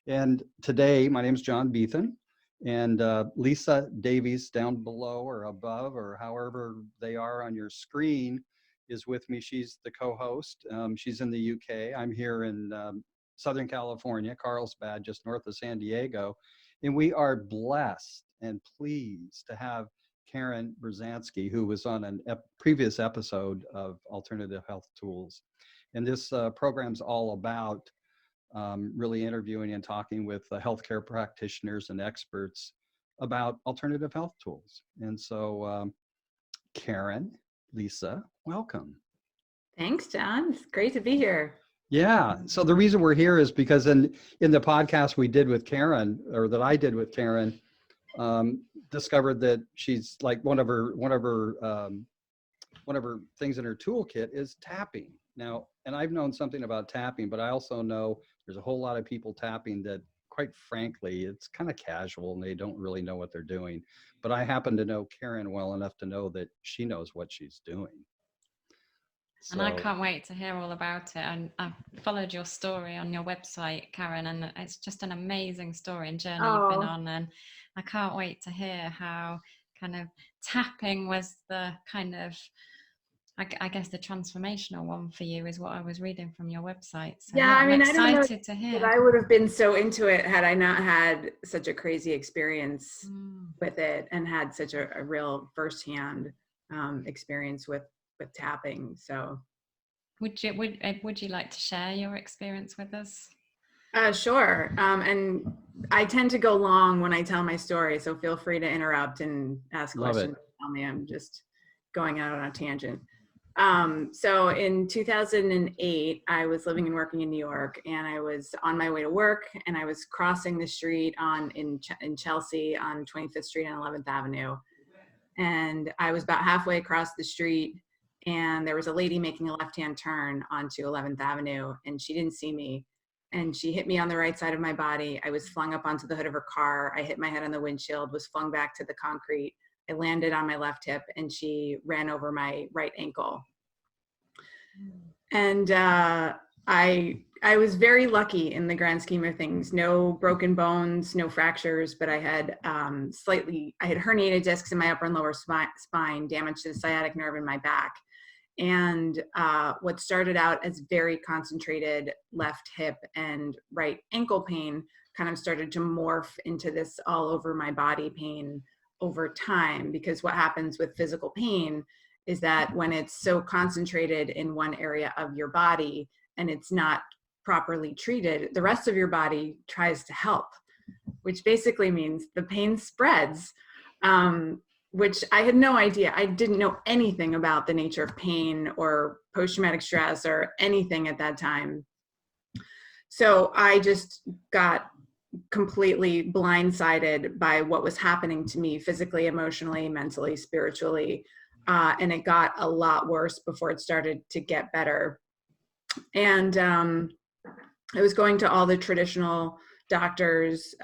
And today, my name is John Beethan, and Lisa Davies down below or above or however they are on your screen is with me. She's the co-host. She's in the UK. I'm here in Southern California, Carlsbad, just north of San Diego. And we are blessed and pleased to have Karen Berzanski, who was on a previous episode of Alternative Health Tools. And this program's all about really interviewing and talking with healthcare practitioners and experts about alternative health tools. And so, Karen, Lisa, welcome. Thanks, John. It's great to be here. Yeah. So the reason we're here is because in the podcast we did with Karen, or that I did with Karen, discovered that she's like one of her things in her toolkit is tapping. Now, and I've known something about tapping, but I also know there's a whole lot of people tapping that, quite frankly, it's kind of casual and they don't really know what they're doing. But I happen to know Karen well enough to know that she knows what she's doing. So, and I can't wait to hear all about it. And I've followed your story on your website, Karen, and it's just an amazing story and journey you've been on. And I can't wait to hear how kind of tapping was the kind of, I guess, the transformational one for you is what I was reading from your website. So yeah, I mean, I'm excited to hear. I would have been so into it had I not had such a crazy experience with it and had such a real firsthand experience with tapping. So would you like to share your experience with us? Sure. And I tend to go long when I tell my story, so feel free to interrupt and ask questions. Tell me I'm just going out on a tangent. So in 2008, I was living and working in New York, and I was on my way to work, and I was crossing the street in Chelsea on 25th Street and 11th Avenue. And I was about halfway across the street, and there was a lady making a left-hand turn onto 11th Avenue, and she didn't see me. And she hit me on the right side of my body. I was flung up onto the hood of her car. I hit my head on the windshield, was flung back to the concrete. I landed on my left hip, and she ran over my right ankle. And I was very lucky in the grand scheme of things. No broken bones, no fractures, but I had herniated discs in my upper and lower spine, damage to the sciatic nerve in my back. And what started out as very concentrated left hip and right ankle pain kind of started to morph into this all over my body pain over time, because what happens with physical pain is that when it's so concentrated in one area of your body and it's not properly treated, the rest of your body tries to help, which basically means the pain spreads, which I had no idea. I didn't know anything about the nature of pain or post-traumatic stress or anything at that time. So I just got completely blindsided by what was happening to me physically, emotionally, mentally, spiritually. And it got a lot worse before it started to get better. And I was going to all the traditional doctors,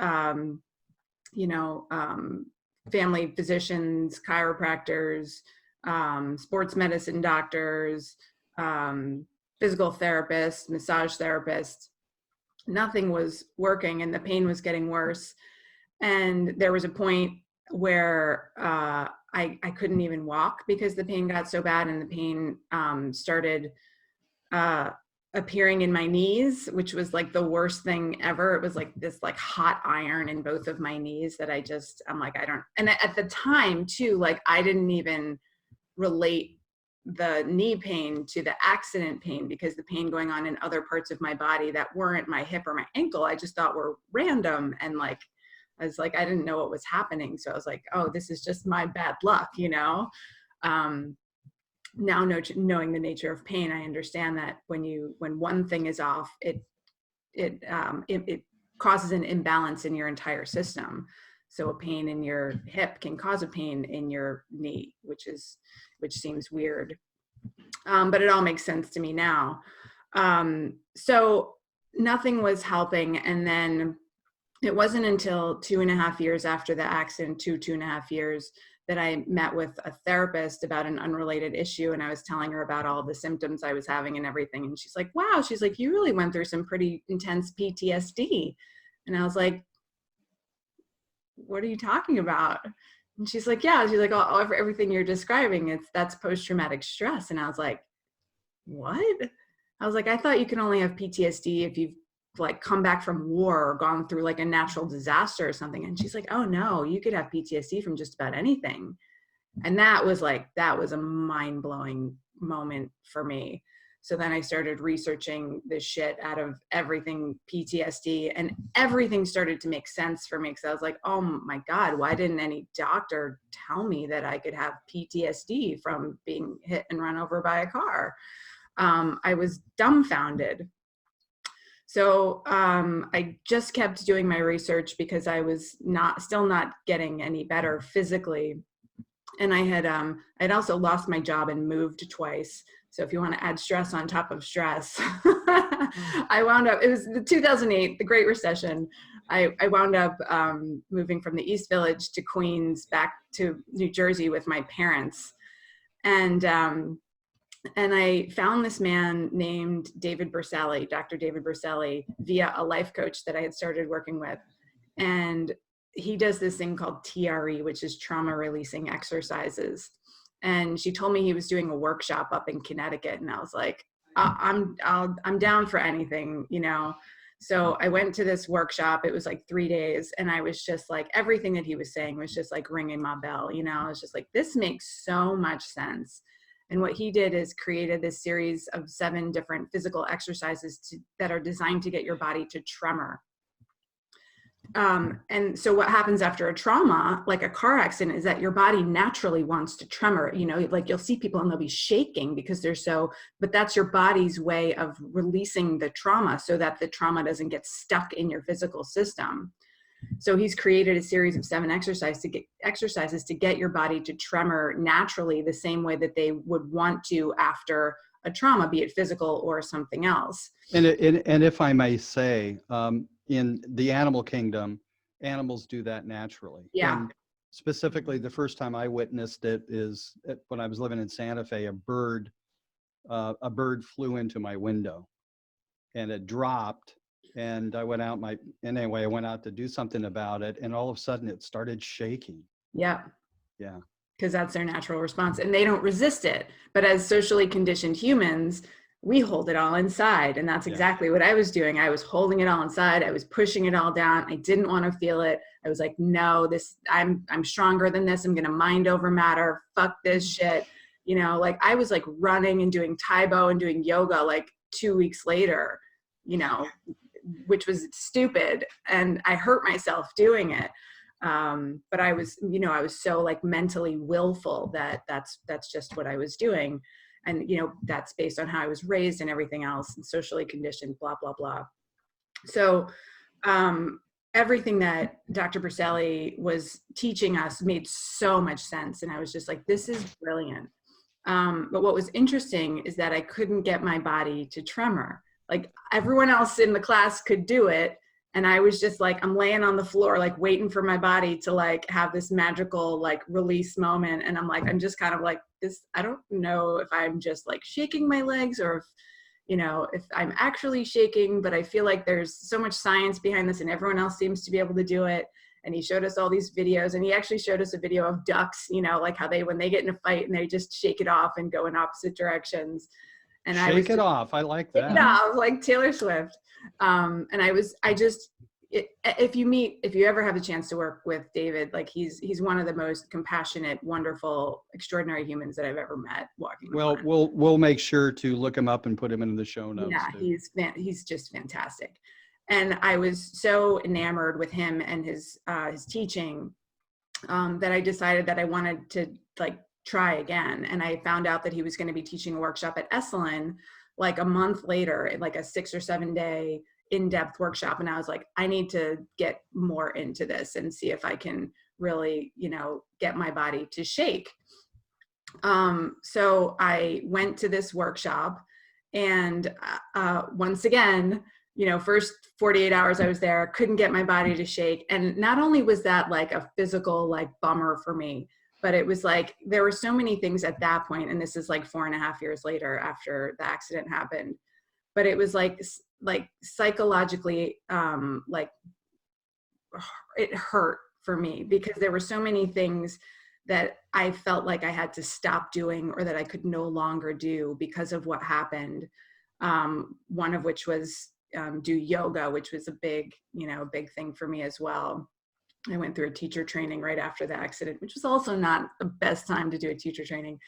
family physicians, chiropractors, sports medicine doctors, physical therapists, massage therapists. Nothing was working, and the pain was getting worse. And there was a point where I couldn't even walk because the pain got so bad, and the pain started appearing in my knees, which was like the worst thing ever. It was like this like hot iron in both of my knees that I'm like, and at the time too, like I didn't even relate the knee pain to the accident pain, because the pain going on in other parts of my body that weren't my hip or my ankle, I just thought were random. And like, I was like, I didn't know what was happening. So I was like, oh, this is just my bad luck, Now knowing the nature of pain, I understand that when one thing is off, it causes an imbalance in your entire system. So a pain in your hip can cause a pain in your knee, which seems weird, but it all makes sense to me now. So nothing was helping, and then it wasn't until 2.5 years after the accident, 2.5 years, that I met with a therapist about an unrelated issue. And I was telling her about all the symptoms I was having and everything. And she's like, wow, she's like, you really went through some pretty intense PTSD. And I was like, what are you talking about? And she's like, yeah. She's like, oh, everything you're describing, that's post-traumatic stress. And I was like, what? I was like, I thought you can only have PTSD if you've like come back from war or gone through like a natural disaster or something. And she's like, oh no, you could have PTSD from just about anything. And that was a mind-blowing moment for me. So then I started researching the shit out of everything PTSD, and everything started to make sense for me. Cause I was like, oh my God, why didn't any doctor tell me that I could have PTSD from being hit and run over by a car? I was dumbfounded. So I just kept doing my research because I was still not getting any better physically. And I had also lost my job and moved twice. So if you want to add stress on top of stress, I wound up, it was the 2008, the Great Recession. I wound up moving from the East Village to Queens back to New Jersey with my parents. And I found this man named David Berzelli, Dr. David Berzelli, via a life coach that I had started working with. And he does this thing called TRE, which is trauma releasing exercises. And she told me he was doing a workshop up in Connecticut. And I was like, I'm down for anything, you know? So I went to this workshop. It was like 3 days. And I was just like, everything that he was saying was just like ringing my bell, you know? I was just like, this makes so much sense. And what he did is created this series of 7 different physical exercises that are designed to get your body to tremor. And so what happens after a trauma, like a car accident, is that your body naturally wants to tremor. You know, like you'll see people and they'll be shaking because but that's your body's way of releasing the trauma so that the trauma doesn't get stuck in your physical system. So he's created a series of 7 exercises to get your body to tremor naturally, the same way that they would want to after a trauma, be it physical or something else. And if I may say, in the animal kingdom, animals do that naturally. Yeah. And specifically, the first time I witnessed it is when I was living in Santa Fe. A bird flew into my window, and it dropped. And I went out I went out to do something about it, and all of a sudden it started shaking. Yeah. Yeah. Because that's their natural response, and they don't resist it. But as socially conditioned humans, we hold it all inside. And that's exactly what I was doing. I was holding it all inside. I was pushing it all down. I didn't want to feel it. I was like, no, I'm stronger than this. I'm going to mind over matter. Fuck this shit. You know, like I was like running and doing Taibo and doing yoga like 2 weeks later, you know, which was stupid. And I hurt myself doing it. But I was so like mentally willful that that's just what I was doing. And, you know, that's based on how I was raised and everything else, and socially conditioned, blah, blah, blah. So everything that Dr. Berzelli was teaching us made so much sense. And I was just like, this is brilliant. But what was interesting is that I couldn't get my body to tremor. Like everyone else in the class could do it. And I was just like, I'm laying on the floor, like waiting for my body to like have this magical like release moment. And I'm like, I'm just kind of like this. I don't know if I'm just like shaking my legs or if, you know, if I'm actually shaking, but I feel like there's so much science behind this and everyone else seems to be able to do it. And he showed us all these videos, and he actually showed us a video of ducks, you know, like how when they get in a fight and they just shake it off and go in opposite directions. And shake it off. I like that. Yeah, like Taylor Swift. And if you ever have a chance to work with David, like he's one of the most compassionate, wonderful, extraordinary humans that I've ever met walking. Well, we'll make sure to look him up and put him in the show notes. Yeah, too. He's just fantastic. And I was so enamored with him and his teaching that I decided that I wanted to like try again. And I found out that he was going to be teaching a workshop at Esalen like a month later, like a 6 or 7 day in-depth workshop. And I was like, I need to get more into this and see if I can really, you know, get my body to shake. So I went to this workshop, and once again, you know, first 48 hours I was there, couldn't get my body to shake. And not only was that like a physical like bummer for me, but it was like, there were so many things at that point, and this is like 4.5 years later after the accident happened, but it was like psychologically, like it hurt for me because there were so many things that I felt like I had to stop doing or that I could no longer do because of what happened. One of which was do yoga, which was a big thing for me as well. I went through a teacher training right after the accident, which was also not the best time to do a teacher training.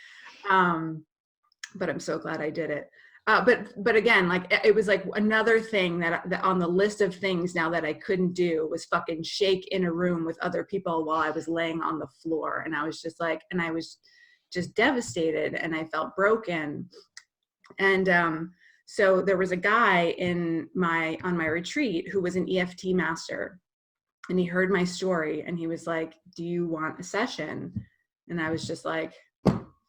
But I'm so glad I did it. But again, like it was like another thing that on the list of things now that I couldn't do was fucking shake in a room with other people while I was laying on the floor. And I was just like, and I was just devastated and I felt broken. And so there was a guy on my retreat who was an EFT master, and he heard my story and he was like, do you want a session? And I was just like,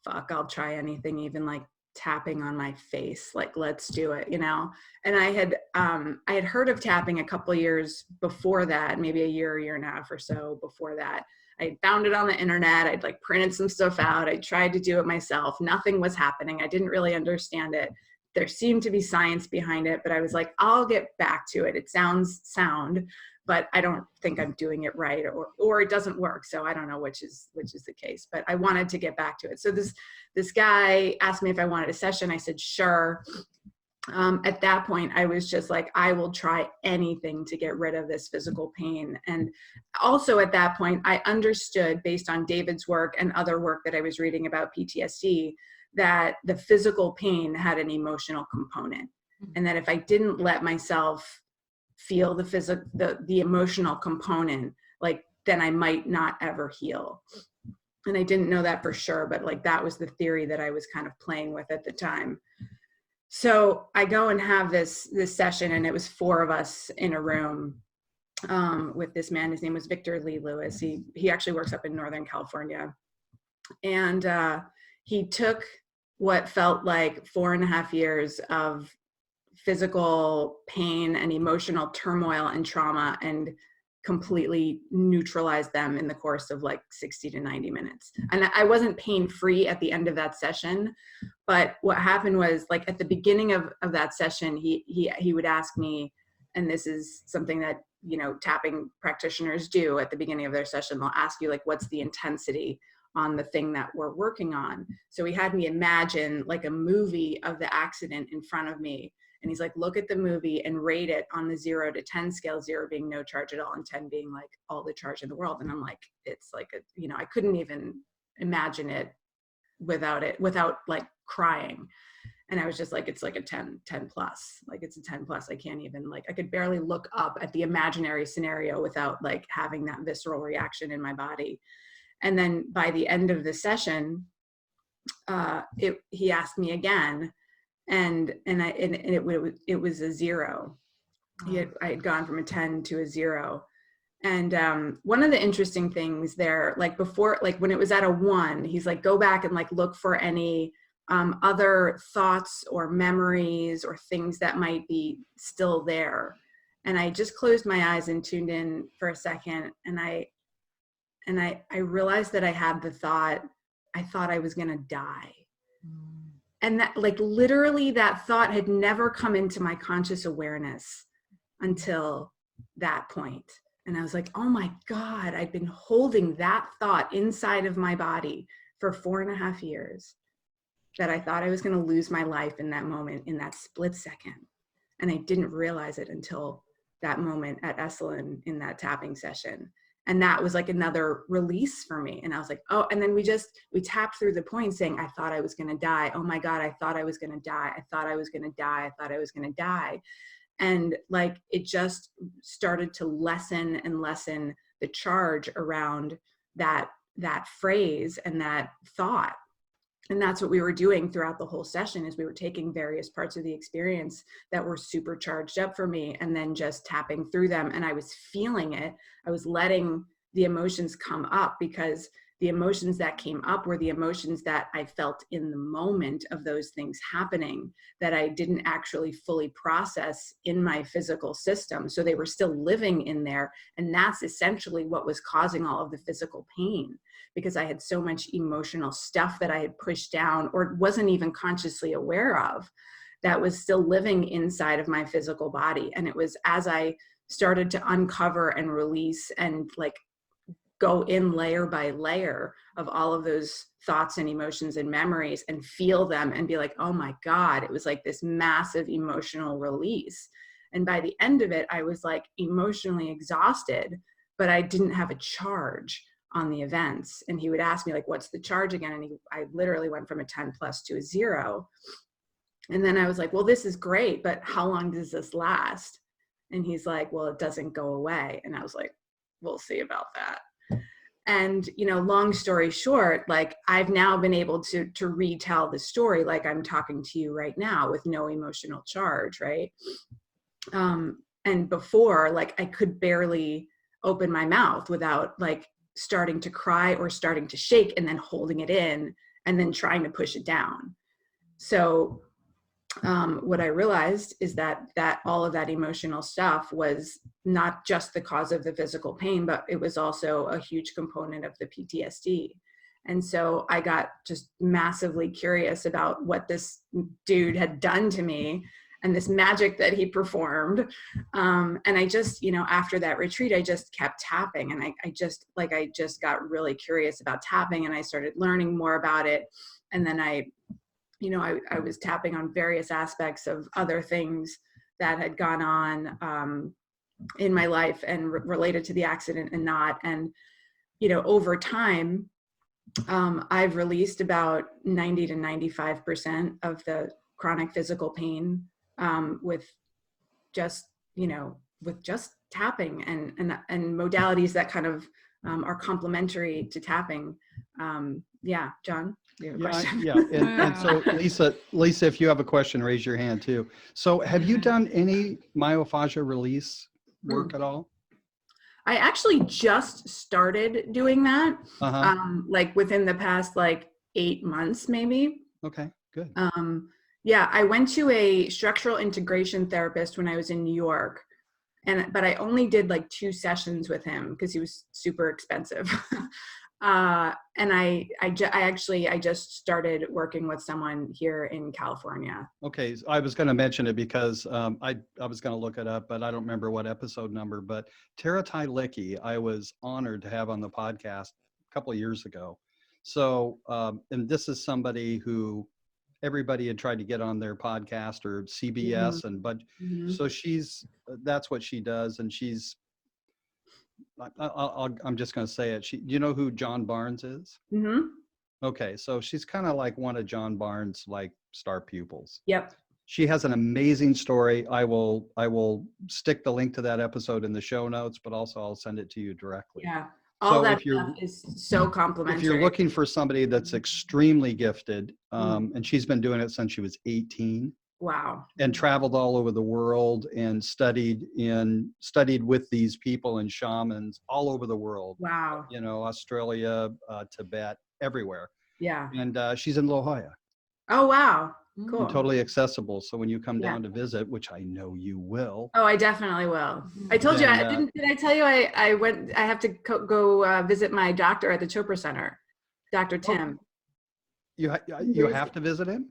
fuck, I'll try anything, even like tapping on my face, like, let's do it, And I had heard of tapping a couple of years before that, maybe a year and a half or so before that. I found it on the internet. I'd like printed some stuff out. I tried to do it myself. Nothing was happening. I didn't really understand it. There seemed to be science behind it, but I was like, I'll get back to it. It sounds sound, but I don't think I'm doing it right, or it doesn't work. So I don't know which is the case, but I wanted to get back to it. So this guy asked me if I wanted a session. I said, sure. At that point, I was just like, I will try anything to get rid of this physical pain. And also at that point, I understood, based on David's work and other work that I was reading about PTSD, that the physical pain had an emotional component. And that if I didn't let myself feel the emotional component, like, then I might not ever heal. And I didn't know that for sure, but like that was the theory that I was kind of playing with at the time. So I go and have this session, and it was 4 of us in a room with this man. His name was Victor Lee Lewis. He actually works up in Northern California. And he took what felt like 4.5 years of physical pain and emotional turmoil and trauma and completely neutralized them in the course of like 60 to 90 minutes. And I wasn't pain-free at the end of that session, but what happened was, like, at the beginning of that session, he would ask me, and this is something that, tapping practitioners do at the beginning of their session, they'll ask you, like, what's the intensity on the thing that we're working on? So he had me imagine like a movie of the accident in front of me. And he's like, look at the movie and rate it on the 0 to 10 scale, 0 being no charge at all and 10 being like all the charge in the world. And I'm like, it's like I couldn't even imagine it without like crying. And I was just like, it's like a 10 plus, like it's a 10 plus. I can't even, like, I could barely look up at the imaginary scenario without like having that visceral reaction in my body. And then by the end of the session, he asked me again, and it was a 0. I had gone from a 10 to a 0. And one of the interesting things there, like before, like when it was at a 1, he's like, go back and like look for any other thoughts or memories or things that might be still there. And I just closed my eyes and tuned in for a second, and I realized that I had the thought, I thought I was gonna die. And that, like, literally that thought had never come into my conscious awareness until that point. And I was like, oh my God, I'd been holding that thought inside of my body for 4.5 years, that I thought I was gonna lose my life in that moment, in that split second. And I didn't realize it until that moment at Esalen in that tapping session. And that was like another release for me. And I was like, oh, and then we tapped through the point saying, I thought I was going to die. Oh my God, I thought I was going to die. I thought I was going to die. I thought I was going to die. And like, it just started to lessen and lessen the charge around that phrase and that thought. And that's what we were doing throughout the whole session, is we were taking various parts of the experience that were super charged up for me and then just tapping through them. And I was feeling it. I was letting the emotions come up, because the emotions that came up were the emotions that I felt in the moment of those things happening, that I didn't actually fully process in my physical system. So they were still living in there. And that's essentially what was causing all of the physical pain, because I had so much emotional stuff that I had pushed down or wasn't even consciously aware of, that was still living inside of my physical body. And it was as I started to uncover and release and like go in layer by layer of all of those thoughts and emotions and memories and feel them and be like, oh my God, it was like this massive emotional release. And by the end of it, I was like emotionally exhausted, but I didn't have a charge on the events. And he would ask me like, what's the charge again? And I literally went from a 10 plus to a 0. And then I was like, well, this is great, but how long does this last? And he's like, well, it doesn't go away. And I was like, we'll see about that. And, you know, long story short, like I've now been able to retell the story like I'm talking to you right now with no emotional charge, right? And before, like I could barely open my mouth without like starting to cry or starting to shake and then holding it in and then trying to push it down. So what I realized is that all of that emotional stuff was not just the cause of the physical pain, but it was also a huge component of the PTSD. And so I got just massively curious about what this dude had done to me and this magic that he performed. And I just, you know, after that retreat, I just kept tapping, and I just got really curious about tapping, and I started learning more about it. And then I was tapping on various aspects of other things that had gone on in my life and related to the accident and not. And, you know, over time, I've released about 90 to 95% of the chronic physical pain with just tapping and modalities that kind of are complementary to tapping. Yeah, John? Yeah. And so Lisa, if you have a question, raise your hand too. So have you done any myofascial release work at all? I actually just started doing that, like within the past like 8 months, maybe. Okay, good. Yeah, I went to a structural integration therapist when I was in New York, but I only did like 2 sessions with him because he was super expensive. And I just started working with someone here in California. Okay, so I was going to mention it because I was going to look it up, but I don't remember what episode number. But Tara Tylicki, I was honored to have on the podcast a couple of years ago. So, and this is somebody who everybody had tried to get on their podcast or CBS, so that's what she does, and she's. I'm just going to say it. Do you know who John Barnes is? Mm-hmm. Okay, so she's kind of like one of John Barnes' like star pupils. Yep. She has an amazing story. I will stick the link to that episode in the show notes, but also I'll send it to you directly. Yeah. All that stuff is so complimentary. If you're looking for somebody that's extremely gifted, and she's been doing it since she was 18. Wow. And traveled all over the world and studied with these people and shamans all over the world. Wow. You know, Australia, Tibet, everywhere. Yeah. And she's in La Jolla. Oh, wow. Cool. And totally accessible. So when you come down to visit, which I know you will. Oh, I definitely will. I told you, did I tell you I have to go visit my doctor at the Chopra Center, Dr. Tim. You have to visit him?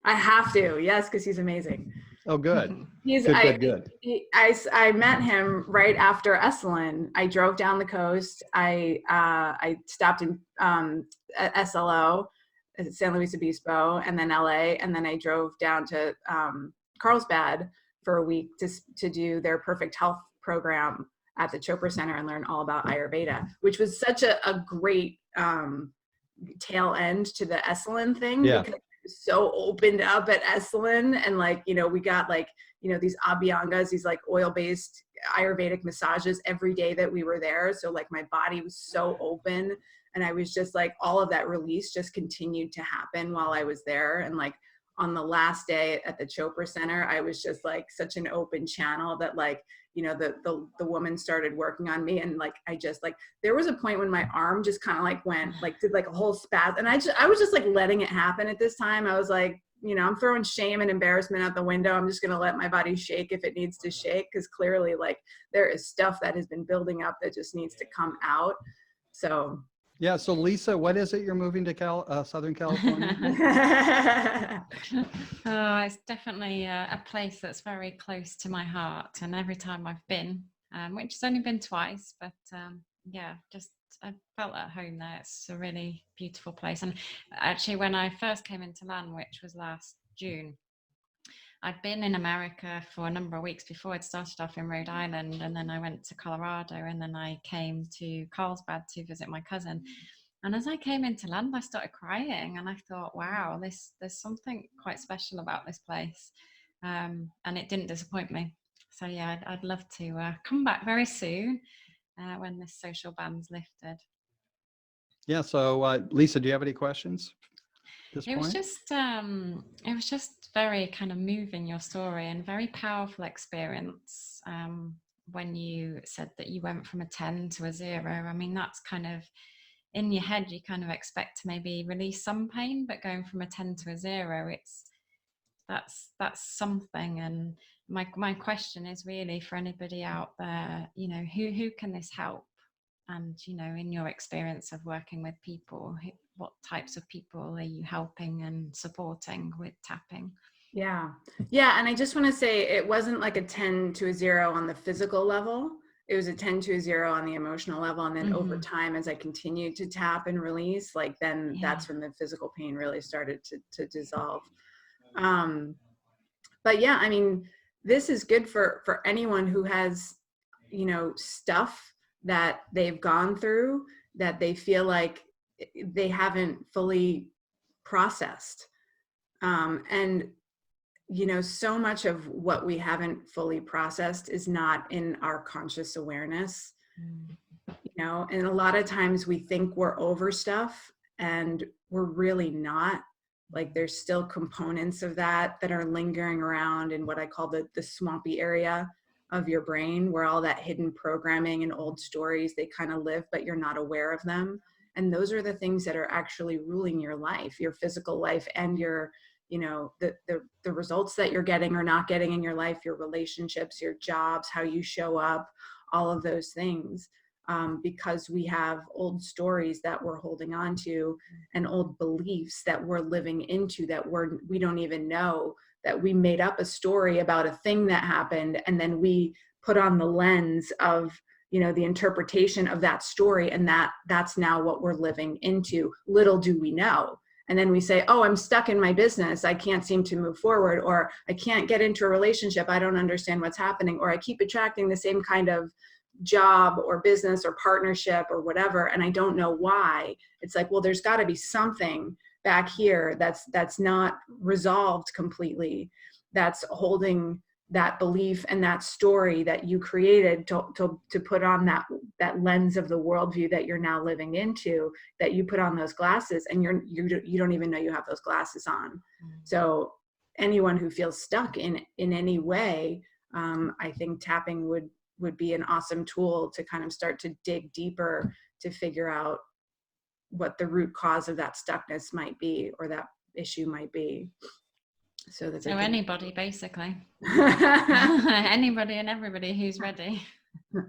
I have to, yes, because he's amazing. Oh, good. Good. I met him right after Esalen. I drove down the coast. I stopped in at SLO, San Luis Obispo, and then LA, and then I drove down to Carlsbad for a week to do their Perfect Health program at the Chopra Center and learn all about Ayurveda, which was such a great tail end to the Esalen thing. Yeah. Because so opened up at Esalen, and like, you know, we got like, you know, these abhyangas, these like oil-based Ayurvedic massages every day that we were there. So like my body was so open, and I was just like, all of that release just continued to happen while I was there. And like on the last day at the Chopra Center, I was just like such an open channel that like, you know, the woman started working on me, and like I just like, there was a point when my arm just kind of like went like, did like a whole spasm, and I was just like letting it happen at this time. I was like, you know, I'm throwing shame and embarrassment out the window. I'm just gonna let my body shake if it needs to shake, because clearly like there is stuff that has been building up that just needs to come out. So yeah. So Lisa, what is it you're moving to Southern California? Oh, it's definitely a place that's very close to my heart. And every time I've been, which has only been twice, but yeah, just I felt at home there. It's a really beautiful place. And actually, when I first came into LAN, which was last June, I'd been in America for a number of weeks before. I'd started off in Rhode Island, and then I went to Colorado, and then I came to Carlsbad to visit my cousin. And as I came into land, I started crying, and I thought, wow, there's something quite special about this place. And it didn't disappoint me. So yeah, I'd love to come back very soon when this social ban's lifted. Yeah. So Lisa, do you have any questions at this point? It was just very kind of moving, your story, and very powerful experience. When you said that you went from a 10 to a 0, I mean, that's kind of in your head, you kind of expect to maybe release some pain, but going from a 10 to a 0, that's something. And my question is really for anybody out there, you know, who can this help? And, you know, in your experience of working with people, what types of people are you helping and supporting with tapping? Yeah. And I just want to say, it wasn't like a 10 to a 0 on the physical level. It was a 10 to a 0 on the emotional level. And then over time, as I continued to tap and release, like then that's when the physical pain really started to dissolve. But yeah, I mean, this is good for anyone who has, you know, stuff that they've gone through that they feel like they haven't fully processed. And, you know, so much of what we haven't fully processed is not in our conscious awareness, you know, and a lot of times we think we're over stuff and we're really not. Like there's still components of that are lingering around in what I call the swampy area of your brain, where all that hidden programming and old stories, they kind of live, but you're not aware of them. And those are the things that are actually ruling your life, your physical life, and your, you know, the results that you're getting or not getting in your life, your relationships, your jobs, how you show up, all of those things. Because we have old stories that we're holding on to and old beliefs that we're living into that we don't even know, that we made up a story about a thing that happened, and then we put on the lens of, you know, the interpretation of that story, and that's now what we're living into. Little do we know. And then we say, oh, I'm stuck in my business, I can't seem to move forward, or I can't get into a relationship, I don't understand what's happening, or I keep attracting the same kind of job or business or partnership or whatever, and I don't know why. It's like, well, there's got to be something back here that's not resolved completely, that's holding that belief and that story that you created to put on that lens of the worldview that you're now living into, that you put on those glasses, and you don't even know you have those glasses on. So anyone who feels stuck in any way, I think tapping would be an awesome tool to kind of start to dig deeper to figure out what the root cause of that stuckness might be, or that issue might be. So anybody, basically. Anybody and everybody who's ready. You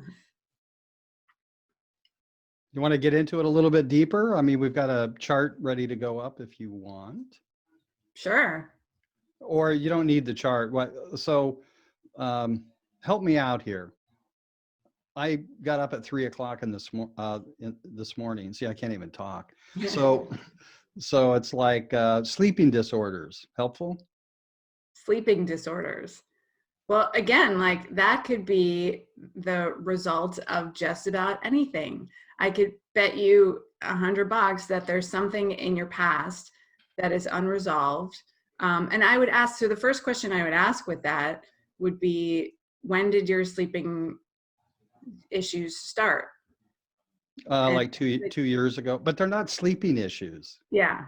want to get into it a little bit deeper? I mean, we've got a chart ready to go up if you want. Sure. Or you don't need the chart. So help me out here. I got up at 3 o'clock this morning. See, I can't even talk. So it's like sleeping disorders. Helpful? Sleeping disorders. Well, again, like that could be the result of just about anything. I could bet you $100 that there's something in your past that is unresolved. And I would ask, so the first question I would ask with that would be, when did your sleeping issues start? Like two years ago, but they're not sleeping issues. Yeah.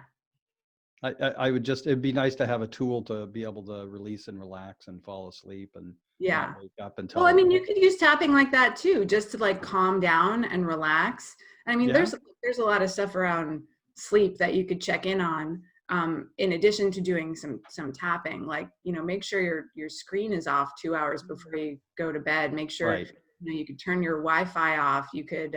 I would just, it'd be nice to have a tool to be able to release and relax and fall asleep and not wake up until. Well, I mean, you could use tapping like that too, just to like calm down and relax. I mean, there's a lot of stuff around sleep that you could check in on, in addition to doing some tapping. Like, you know, make sure your screen is off 2 hours before you go to bed. Make sure you know, you could turn your Wi-Fi off. You could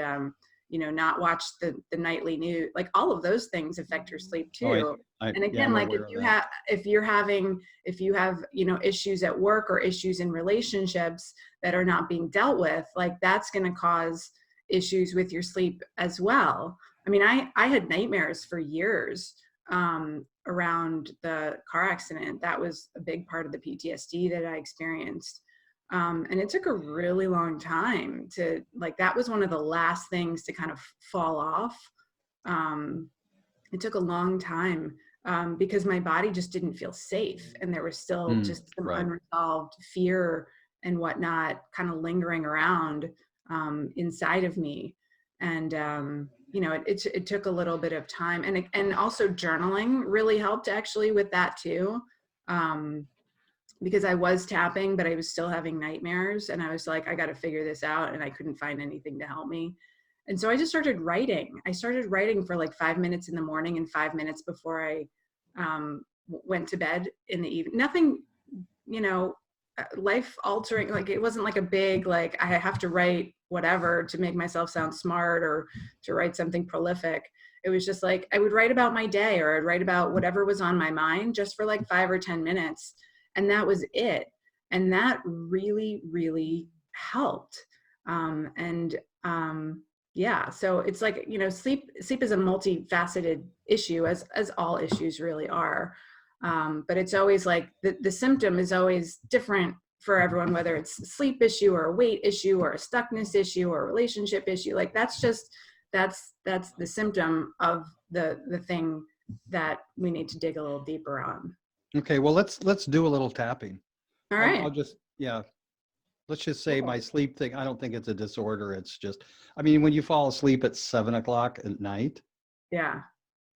not watch the nightly news. Like all of those things affect your sleep too. Oh, And again, like if you have, issues at work or issues in relationships that are not being dealt with, like that's going to cause issues with your sleep as well. I mean, I had nightmares for years around the car accident. That was a big part of the PTSD that I experienced. And it took a really long time to, like, that was one of the last things to kind of fall off. It took a long time because my body just didn't feel safe. And there was still just some unresolved fear and whatnot kind of lingering around inside of me. And, it took a little bit of time, and also journaling really helped actually with that too. Because I was tapping, but I was still having nightmares, and I was like, I got to figure this out. And I couldn't find anything to help me. And so I just started writing. I started writing for like 5 minutes in the morning and 5 minutes before I went to bed in the evening. Nothing, life altering. Like it wasn't like a big, like I have to write whatever to make myself sound smart or to write something prolific. It was just like, I would write about my day, or I'd write about whatever was on my mind just for like 5 or 10 minutes. And that was it. And that really, really helped. So it's like, sleep is a multifaceted issue, as all issues really are. But it's always like the symptom is always different for everyone, whether it's a sleep issue or a weight issue or a stuckness issue or a relationship issue. Like that's the symptom of the thing that we need to dig a little deeper on. Okay, well, let's do a little tapping. All right. Let's just say my sleep thing, I don't think it's a disorder. It's just, I mean, when you fall asleep at 7 o'clock at night. Yeah.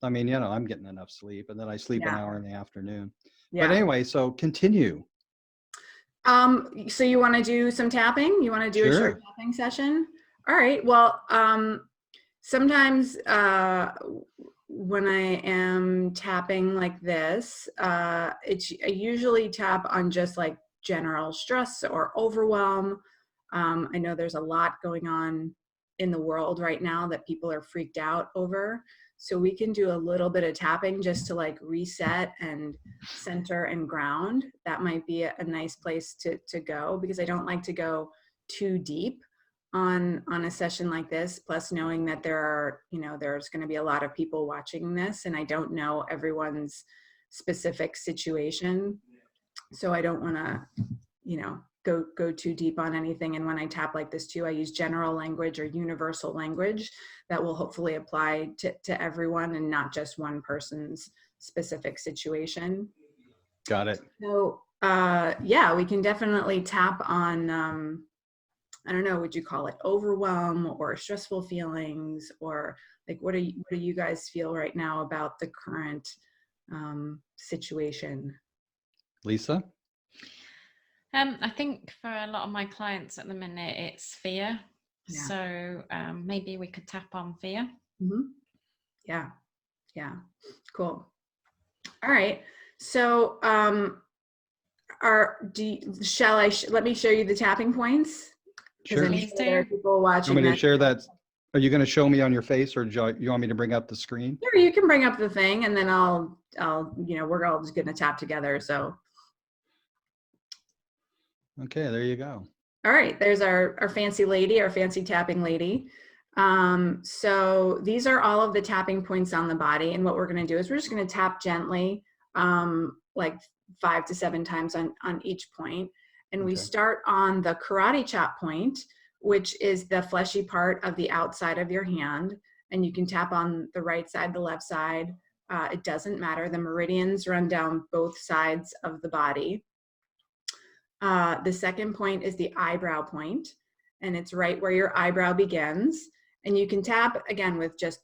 I mean, I'm getting enough sleep, and then I sleep an hour in the afternoon. Yeah. But anyway, so continue. So you want to do some tapping? You want to do a short tapping session? All right. Well, sometimes when I am tapping like this, I usually tap on just like general stress or overwhelm. I know there's a lot going on in the world right now that people are freaked out over. So we can do a little bit of tapping just to like reset and center and ground. That might be a nice place to go, because I don't like to go too deep on a session like this. Plus knowing that there's going to be a lot of people watching this, and I don't know everyone's specific situation. So I don't want to, go too deep on anything. And when I tap like this too, I use general language or universal language that will hopefully apply to everyone and not just one person's specific situation. Got it. So we can definitely tap on, I don't know, would you call it overwhelm or stressful feelings, or like, what do you guys feel right now about the current situation? Lisa? I think for a lot of my clients at the minute, it's fear. Yeah. So maybe we could tap on fear. Mm-hmm. Yeah. Cool. All right. So let me show you the tapping points? Sure. Please do. There are people watching. You want me to share that? Are you going to show me on your face, or do you want me to bring up the screen? Sure, you can bring up the thing, and then I'll we're all just going to tap together. So. Okay, there you go. All right, there's our fancy lady, our fancy tapping lady. So these are all of the tapping points on the body. And what we're going to do is we're just going to tap gently, like 5 to 7 times on each point. And we start on the karate chop point, which is the fleshy part of the outside of your hand. And you can tap on the right side, the left side. It doesn't matter. The meridians run down both sides of the body. The second point is the eyebrow point, and it's right where your eyebrow begins. And you can tap again with just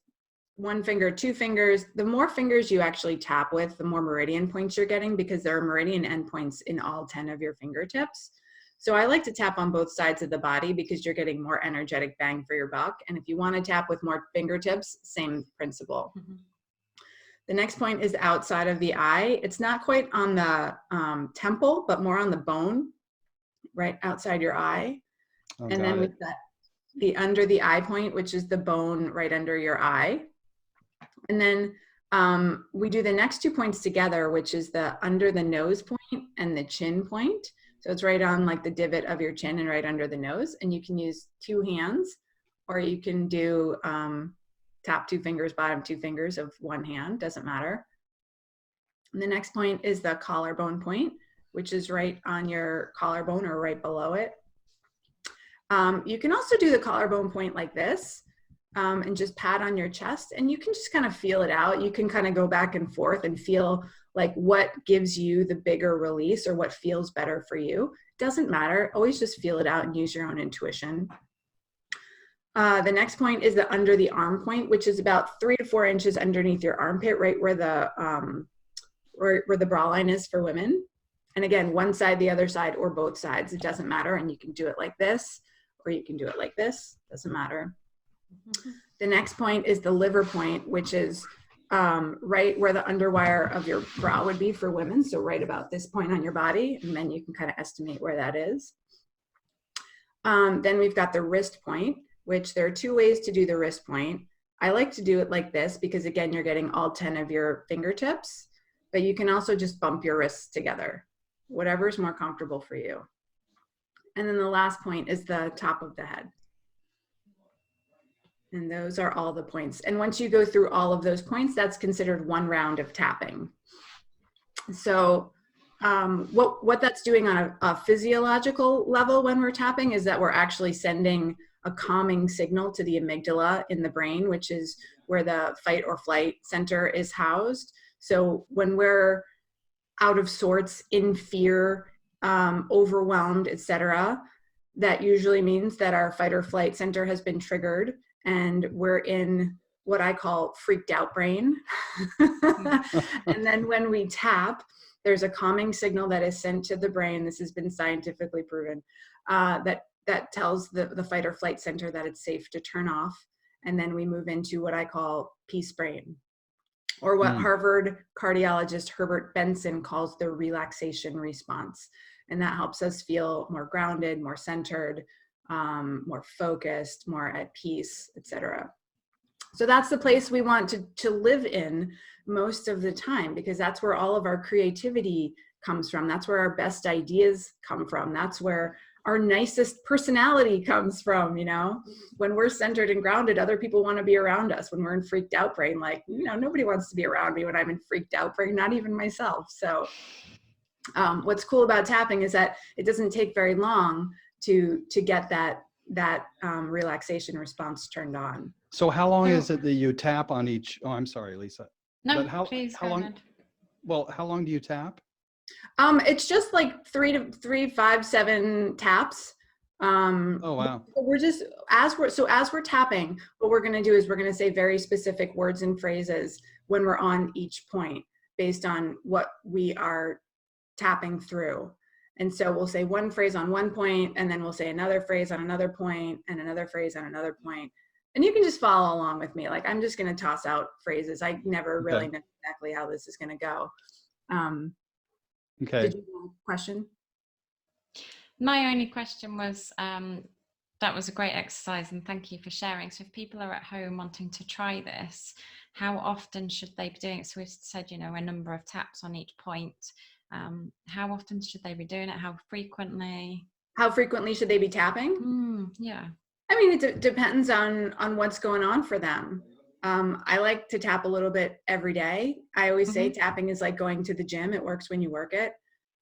1 finger, 2 fingers. The more fingers you actually tap with, the more meridian points you're getting, because there are meridian endpoints in all 10 of your fingertips. So I like to tap on both sides of the body because you're getting more energetic bang for your buck. And if you want to tap with more fingertips, same principle. Mm-hmm. The next point is outside of the eye. It's not quite on the temple, but more on the bone, right outside your eye. And then we've got under the eye point, which is the bone right under your eye. And then we do the next 2 points together, which is the under the nose point and the chin point. So it's right on like the divot of your chin and right under the nose. And you can use 2 hands, or you can do top 2 fingers, bottom 2 fingers of 1 hand, doesn't matter. And the next point is the collarbone point, which is right on your collarbone or right below it. You can also do the collarbone point like this. And just pat on your chest, and you can just kind of feel it out. You can kind of go back and forth and feel like what gives you the bigger release or what feels better for you. Doesn't matter. Always just feel it out and use your own intuition. The next point is the under the arm point, which is about 3 to 4 inches underneath your armpit, right where the bra line is for women. And again, one side, the other side, or both sides. It doesn't matter. And you can do it like this, or you can do it like this. Doesn't matter. The next point is the liver point, which is right where the underwire of your bra would be for women. So right about this point on your body, and then you can kind of estimate where that is. Then we've got the wrist point, which there are 2 ways to do the wrist point. I like to do it like this because again, you're getting all 10 of your fingertips, but you can also just bump your wrists together, whatever's more comfortable for you. And then the last point is the top of the head. And those are all the points. And once you go through all of those points, that's considered 1 round of tapping. So what that's doing on a physiological level when we're tapping is that we're actually sending a calming signal to the amygdala in the brain, which is where the fight or flight center is housed. So when we're out of sorts, in fear, overwhelmed, etc., that usually means that our fight or flight center has been triggered, and we're in what I call freaked out brain. And then when we tap, there's a calming signal that is sent to the brain. This has been scientifically proven, that tells the fight or flight center that it's safe to turn off. And then we move into what I call peace brain, or what Harvard cardiologist Herbert Benson calls the relaxation response. And that helps us feel more grounded, more centered, more focused, more at peace, etc. So that's the place we want to live in most of the time, because that's where all of our creativity comes from. That's where our best ideas come from. That's where our nicest personality comes from, you know? When we're centered and grounded, other people want to be around us. When we're in freaked out brain, like, you know, nobody wants to be around me when I'm in freaked out brain, not even myself. So what's cool about tapping is that it doesn't take very long to get that relaxation response turned on. So how long is it that you tap on each? Oh, I'm sorry, Lisa. No, but please. How long? Well, how long do you tap? It's just like 3, 5, 7 taps. Oh wow. We're just as we're tapping, what we're going to do is we're going to say very specific words and phrases when we're on each point based on what we are tapping through. And so we'll say one phrase on one point, and then we'll say another phrase on another point, and another phrase on another point. And you can just follow along with me. Like, I'm just going to toss out phrases. I never really know exactly how this is going to go. Okay. Did you have a question? My only question was, that was a great exercise, and thank you for sharing. So if people are at home wanting to try this, how often should they be doing it? So we've said, you know, a number of taps on each point. How often should they be doing it? How frequently? How frequently should they be tapping? Yeah. I mean, it depends on what's going on for them. I like to tap a little bit every day. I always say tapping is like going to the gym. It works when you work it.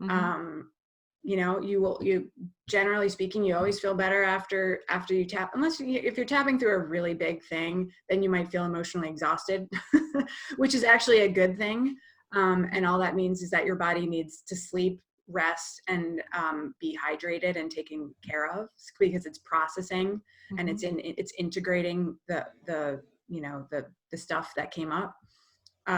You know, you generally speaking, you always feel better after you tap, unless if you're tapping through a really big thing, then you might feel emotionally exhausted, which is actually a good thing. And all that means is that your body needs to sleep, rest, and be hydrated and taken care of, because it's processing and it's integrating the stuff that came up.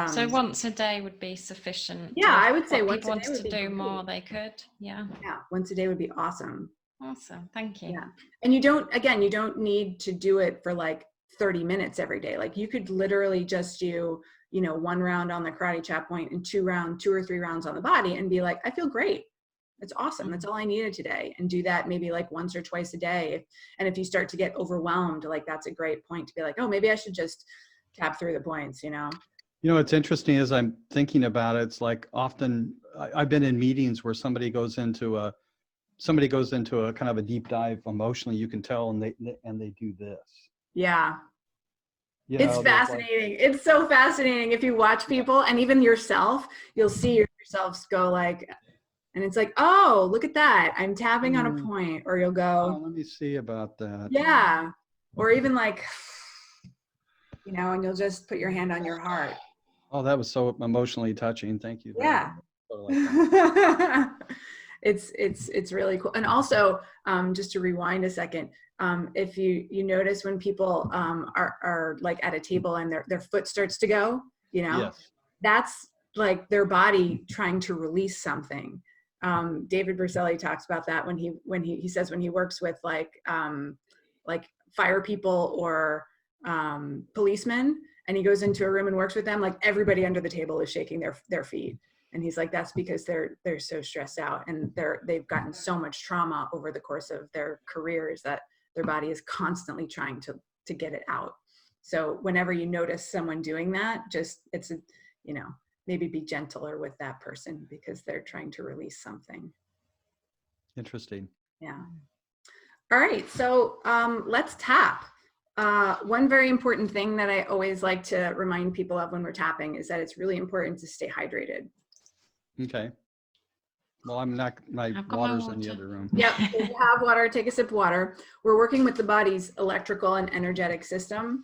So once a day would be sufficient. Yeah, I would say once a day would be wanted to do more, they could. Yeah, once a day would be awesome. Awesome, thank you. Yeah, and you don't need to do it for like 30 minutes every day. Like, you could literally just do, you know, 1 round on the karate chop point and 2 or 3 rounds on the body and be like, I feel great. It's awesome. That's all I needed today. And do that maybe like once or twice a day. And if you start to get overwhelmed, like that's a great point to be like, oh, maybe I should just tap through the points, you know? You know, what's interesting as I'm thinking about it, it's like often I've been in meetings where somebody goes into a kind of a deep dive emotionally, you can tell, and they do this. Yeah. You It's know, fascinating. It's so fascinating. If you watch people and even yourself, you'll see yourselves go like, and it's like, oh, look at that. I'm tapping on a point. Or you'll oh, go, let me see about that. yeah. Or even like, you know, and you'll just put your hand on your heart. Oh, that was so emotionally touching. Thank you. Yeah. It's really cool. And also, just to rewind a second, if you notice when people are like at a table and their foot starts to go, you know, Yes. that's like their body trying to release something. David Berzanski talks about that when he says when he works with like fire people or policemen, and he goes into a room and works with them, like everybody under the table is shaking their feet. And he's like, that's because they're so stressed out and they've gotten so much trauma over the course of their careers that their body is constantly trying to get it out. So whenever you notice someone doing that, maybe be gentler with that person because they're trying to release something. Interesting. Yeah. All right. So let's tap. One very important thing that I always like to remind people of when we're tapping is that it's really important to stay hydrated. Okay. Well, my water's in the other room. Yep. If you have water, take a sip of water. We're working with the body's electrical and energetic system,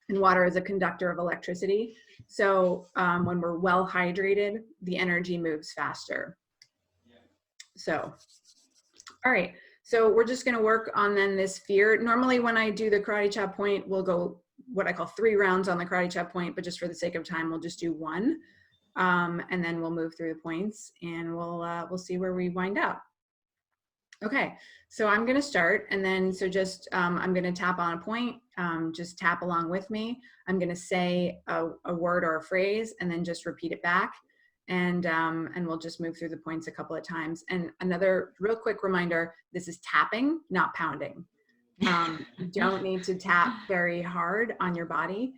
and water is a conductor of electricity. So when we're well hydrated, the energy moves faster. So, all right. So we're just going to work on then this fear. Normally when I do the karate chop point, we'll go what I call 3 rounds on the karate chop point, but just for the sake of time, we'll just do 1. And then we'll move through the points and we'll see where we wind up. Okay, so I'm going to start, and then I'm going to tap on a point. Just tap along with me. I'm going to say a word or a phrase, and then just repeat it back, and we'll just move through the points a couple of times. And another real quick reminder: this is tapping, not pounding. You don't need to tap very hard on your body.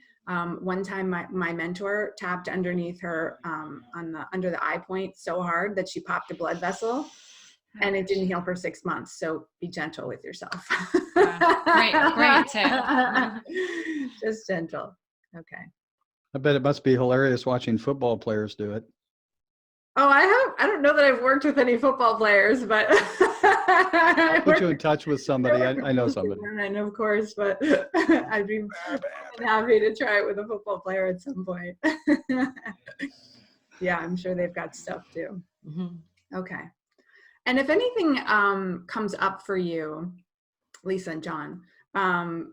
One time my mentor tapped underneath her under the eye point so hard that she popped a blood vessel, and it didn't heal for 6 months. So be gentle with yourself. Great tip. Just gentle. Okay. I bet it must be hilarious watching football players do it. Oh, I don't know that I've worked with any football players, but I'll put you in touch with somebody. I know somebody. And of course, but I'd be happy to try it with a football player at some point. Yeah, I'm sure they've got stuff too. Mm-hmm. Okay. And if anything comes up for you, Lisa and John,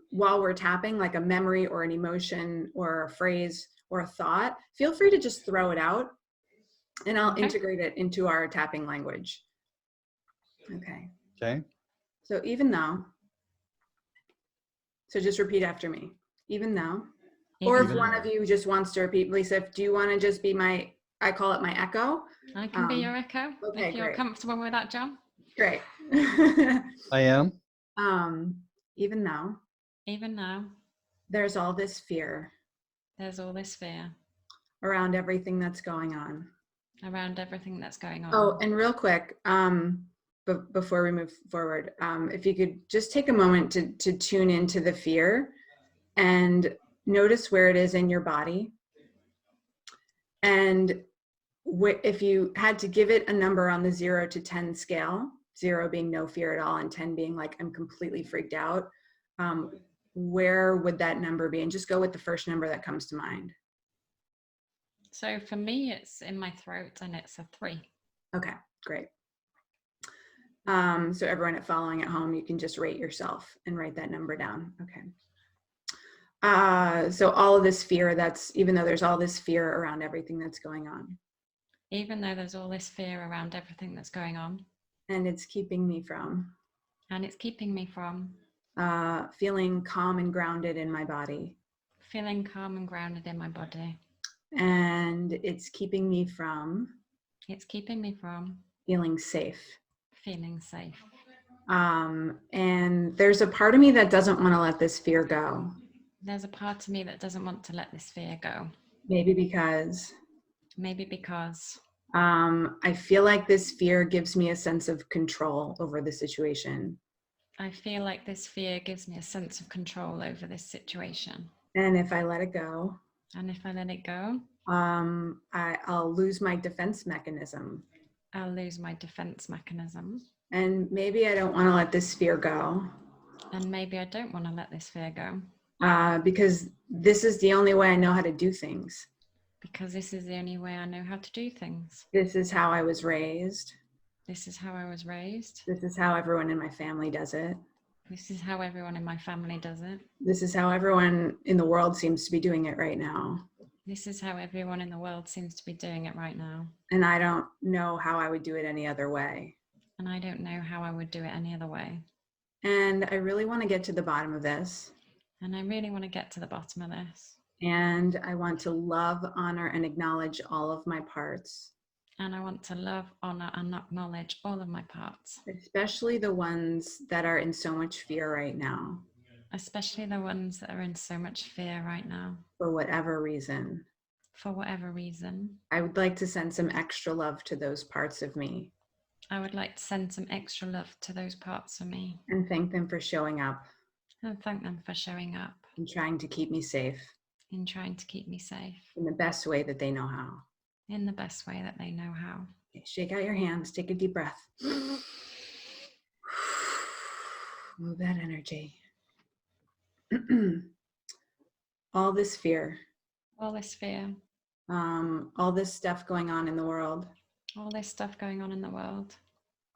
while we're tapping, like a memory or an emotion or a phrase or a thought, feel free to just throw it out, and I'll integrate it into our tapping language. Okay. Okay. So so just repeat after me. Even though, or if one of you just wants to repeat, Lisa, do you want to just be I call it my echo? I can be your echo. Okay, if you're comfortable with that, John. Great. I am. Even though there's all this fear. There's all this fear. Around everything that's going on. Oh, and real quick, before we move forward, if you could just take a moment to tune into the fear and notice where it is in your body. And if you had to give it a number on the 0 to 10 scale, 0 being no fear at all and 10 being like I'm completely freaked out, where would that number be? And just go with the first number that comes to mind. So for me, it's in my throat and it's a 3. Okay, great. So everyone following at home, you can just rate yourself and write that number down. Okay. So all of this fear, even though there's all this fear around everything that's going on. Even though there's all this fear around everything that's going on. And it's keeping me from. Feeling calm and grounded in my body. And it's keeping me from feeling safe. Feeling safe. And there's a part of me that doesn't want to let this fear go. There's a part of me that doesn't want to let this fear go. Maybe because I feel like this fear gives me a sense of control over the situation. I feel like this fear gives me a sense of control over this situation. And if I let it go, I'll lose my defense mechanism. I'll lose my defense mechanism. And maybe I don't want to let this fear go. And maybe I don't want to let this fear go. Because this is the only way I know how to do things. Because this is the only way I know how to do things. This is how I was raised. This is how I was raised. This is how everyone in my family does it. This is how everyone in my family does it. This is how everyone in the world seems to be doing it right now. This is how everyone in the world seems to be doing it right now. And I don't know how I would do it any other way. And I don't know how I would do it any other way. And I really want to get to the bottom of this. And I really want to get to the bottom of this. And I want to love, honor, and acknowledge all of my parts. And I want to love, honor, and acknowledge all of my parts. Especially the ones that are in so much fear right now. Especially the ones that are in so much fear right now. For whatever reason. For whatever reason. I would like to send some extra love to those parts of me. I would like to send some extra love to those parts of me. And thank them for showing up. And thank them for showing up. And trying to keep me safe. In trying to keep me safe. In the best way that they know how. In the best way that they know how. Okay, shake out your hands. Take a deep breath. Move that energy. All this fear. All this fear. All this stuff going on in the world. All this stuff going on in the world.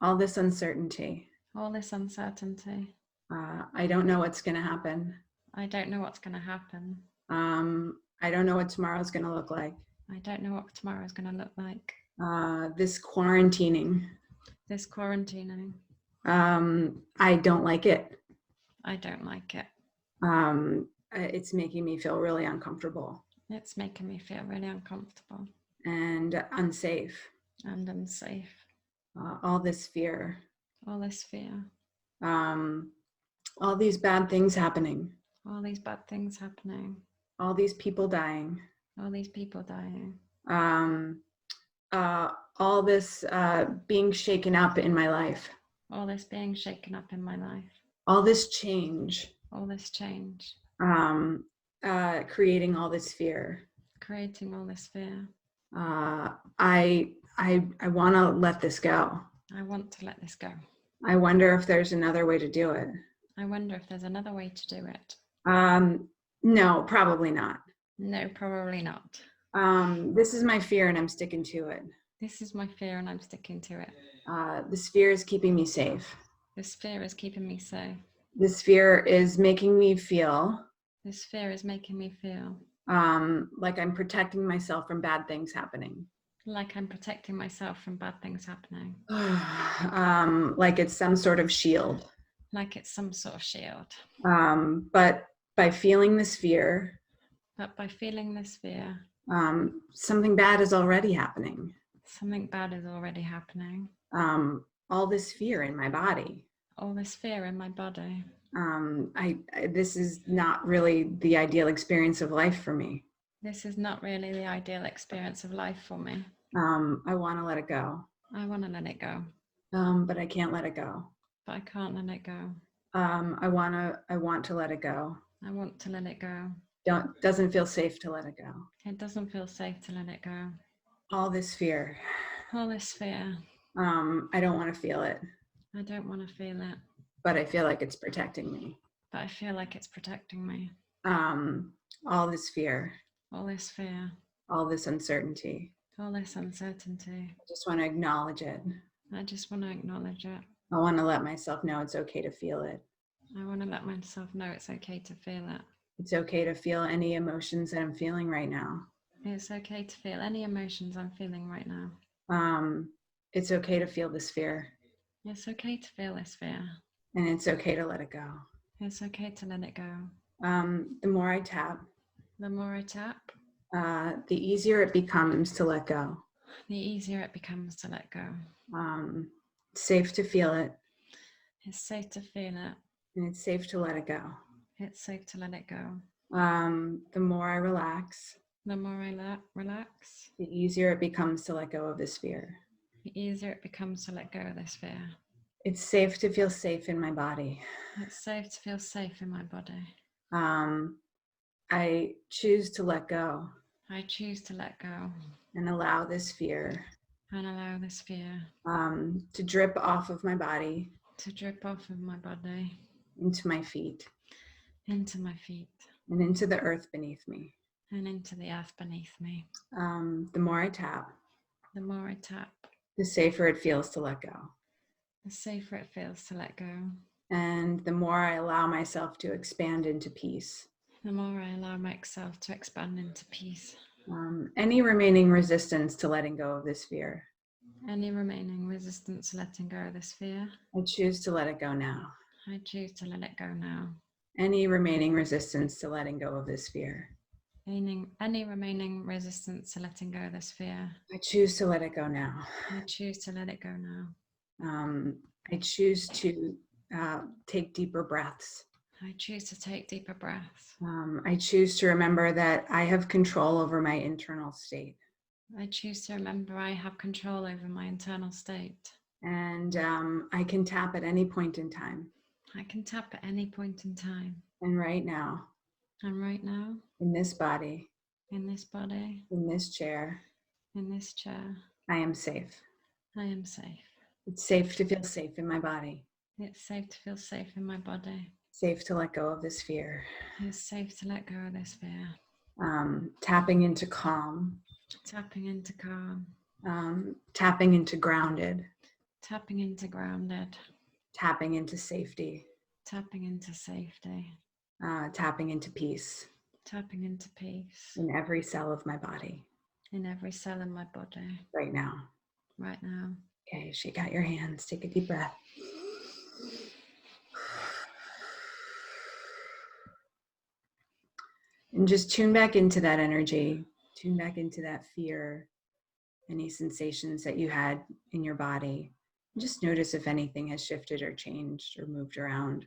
All this uncertainty. All this uncertainty. I don't know what's going to happen. I don't know what's going to happen. I don't know what tomorrow's going to look like. I don't know what tomorrow is going to look like. This quarantining. This quarantining. I don't like it. I don't like it. It's making me feel really uncomfortable. It's making me feel really uncomfortable. And unsafe. And unsafe. All this fear. All this fear. All these bad things happening. All these bad things happening. All these people dying. All these people dying. All this being shaken up in my life. All this being shaken up in my life. All this change. All this change. Creating all this fear. Creating all this fear. I want to let this go. I want to let this go. I wonder if there's another way to do it. I wonder if there's another way to do it. No, probably not. No, probably not. This is my fear and I'm sticking to it. This is my fear and I'm sticking to it. This fear is keeping me safe. This fear is keeping me safe. This fear is making me feel. This fear is making me feel. Like I'm protecting myself from bad things happening. Like I'm protecting myself from bad things happening. Like it's some sort of shield. Like it's some sort of shield. But by feeling this fear. But by feeling this fear. Something bad is already happening. Something bad is already happening. All this fear in my body. All this fear in my body. This is not really the ideal experience of life for me. This is not really the ideal experience of life for me. I want to let it go. I want to let it go. But I can't let it go. But I can't let it go. I want to let it go. I want to let it go. Doesn't feel safe to let it go. It doesn't feel safe to let it go. All this fear. All this fear. I don't want to feel it. I don't want to feel it. But I feel like it's protecting me. But I feel like it's protecting me. All this fear. All this fear. All this uncertainty. All this uncertainty. I just want to acknowledge it. I just want to acknowledge it. I want to let myself know it's okay to feel it. I want to let myself know it's okay to feel it. It's okay to feel any emotions that I'm feeling right now. It's okay to feel any emotions I'm feeling right now. It's okay to feel this fear. It's okay to feel this fear. And it's okay to let it go. It's okay to let it go. The more I tap, the more I tap, the easier it becomes to let go. The easier it becomes to let go. Safe to feel it. It's safe to feel it. And it's safe to let it go. It's safe to let it go. The more I relax, the more I relax, the easier it becomes to let go of this fear. the easier it becomes to let go of this fear. It's safe to feel safe in my body. It's safe to feel safe in my body. I choose to let go. I choose to let go. And allow this fear. And allow this fear. To drip off of my body. To drip off of my body. Into my feet. Into my feet. And into the earth beneath me. And into the earth beneath me. The more I tap. The more I tap. The safer it feels to let go. The safer it feels to let go. And the more I allow myself to expand into peace. The more I allow myself to expand into peace. Any remaining resistance to letting go of this fear. Any remaining resistance to letting go of this fear. I choose to let it go now. I choose to let it go now. Any remaining resistance to letting go of this fear. Any remaining resistance to letting go of this fear. I choose to let it go now. I choose to let it go now. I choose to take deeper breaths. I choose to take deeper breaths. I choose to remember that I have control over my internal state. I choose to remember I have control over my internal state. And I can tap at any point in time. I can tap at any point in time. And right now. And right now. In this body. In this body. In this chair. In this chair. I am safe. I am safe. It's safe to feel safe in my body. It's safe to feel safe in my body. Safe to let go of this fear. It's safe to let go of this fear. Tapping into calm. Tapping into calm. Tapping into grounded. Tapping into grounded. Tapping into safety. Tapping into safety. Tapping into peace. Tapping into peace. In every cell of my body. In every cell in my body. Right now. Right now. Okay, shake out your hands. Take a deep breath. And just tune back into that energy. Tune back into that fear. Any sensations that you had in your body. Just notice if anything has shifted or changed or moved around.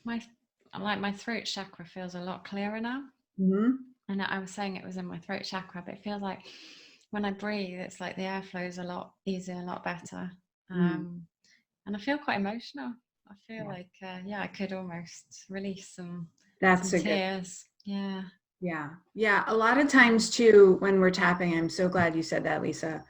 My throat chakra feels a lot clearer now. Mm-hmm. And I was saying it was in my throat chakra, but it feels like when I breathe, it's like the air flows a lot easier, a lot better. And I feel quite emotional. I feel like, I could almost release some tears. Yeah. A lot of times too, when we're tapping, I'm so glad you said that, Lisa.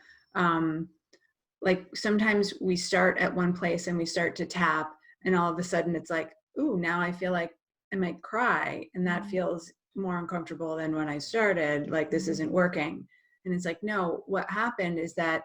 Like sometimes we start at one place and we start to tap and all of a sudden it's like, ooh, now I feel like I might cry. And that feels more uncomfortable than when I started, like this isn't working. And it's like, no, what happened is that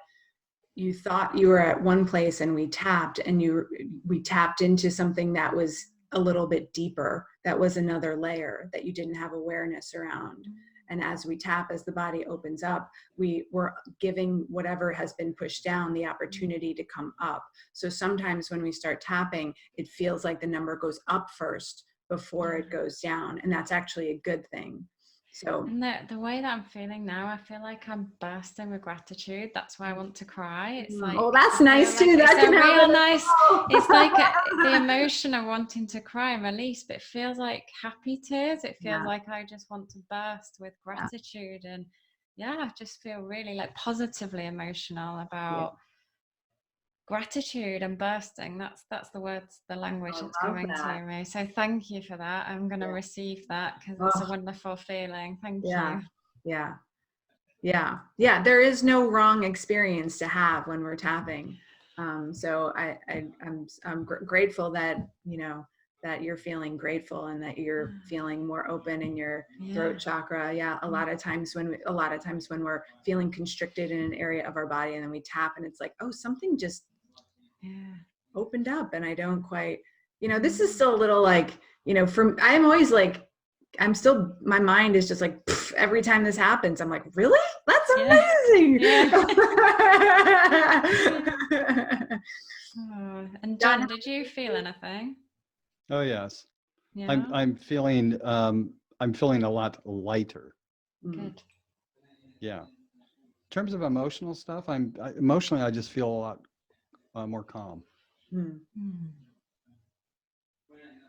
you thought you were at one place and we tapped into something that was a little bit deeper. That was another layer that you didn't have awareness around. And as we tap, as the body opens up, we're giving whatever has been pushed down the opportunity to come up. So sometimes when we start tapping, it feels like the number goes up first before it goes down. And that's actually a good thing. So and the way that I'm feeling now, I feel like I'm bursting with gratitude. That's why I want to cry. It's like, oh, that's nice too. Like that can real nice. It's like the emotion of wanting to cry and release, but it feels like happy tears. It feels like I just want to burst with gratitude, and I just feel really like positively emotional about gratitude and bursting. That's the words, the language that's coming to me. So thank you for that. I'm going to receive that because it's a wonderful feeling. Thank you. Yeah. There is no wrong experience to have when we're tapping. So I'm grateful that, that you're feeling grateful and that you're feeling more open in your throat chakra. A lot of times when we're feeling constricted in an area of our body and then we tap and it's like, oh, something just opened up and I don't quite, this is still a little like, I'm always like, my mind is just like, every time this happens, I'm like, really? That's amazing. And John, did you feel anything? Oh, yes. I'm feeling a lot lighter. Good. Yeah. In terms of emotional stuff, emotionally, I just feel a lot more calm. Hmm. Mm.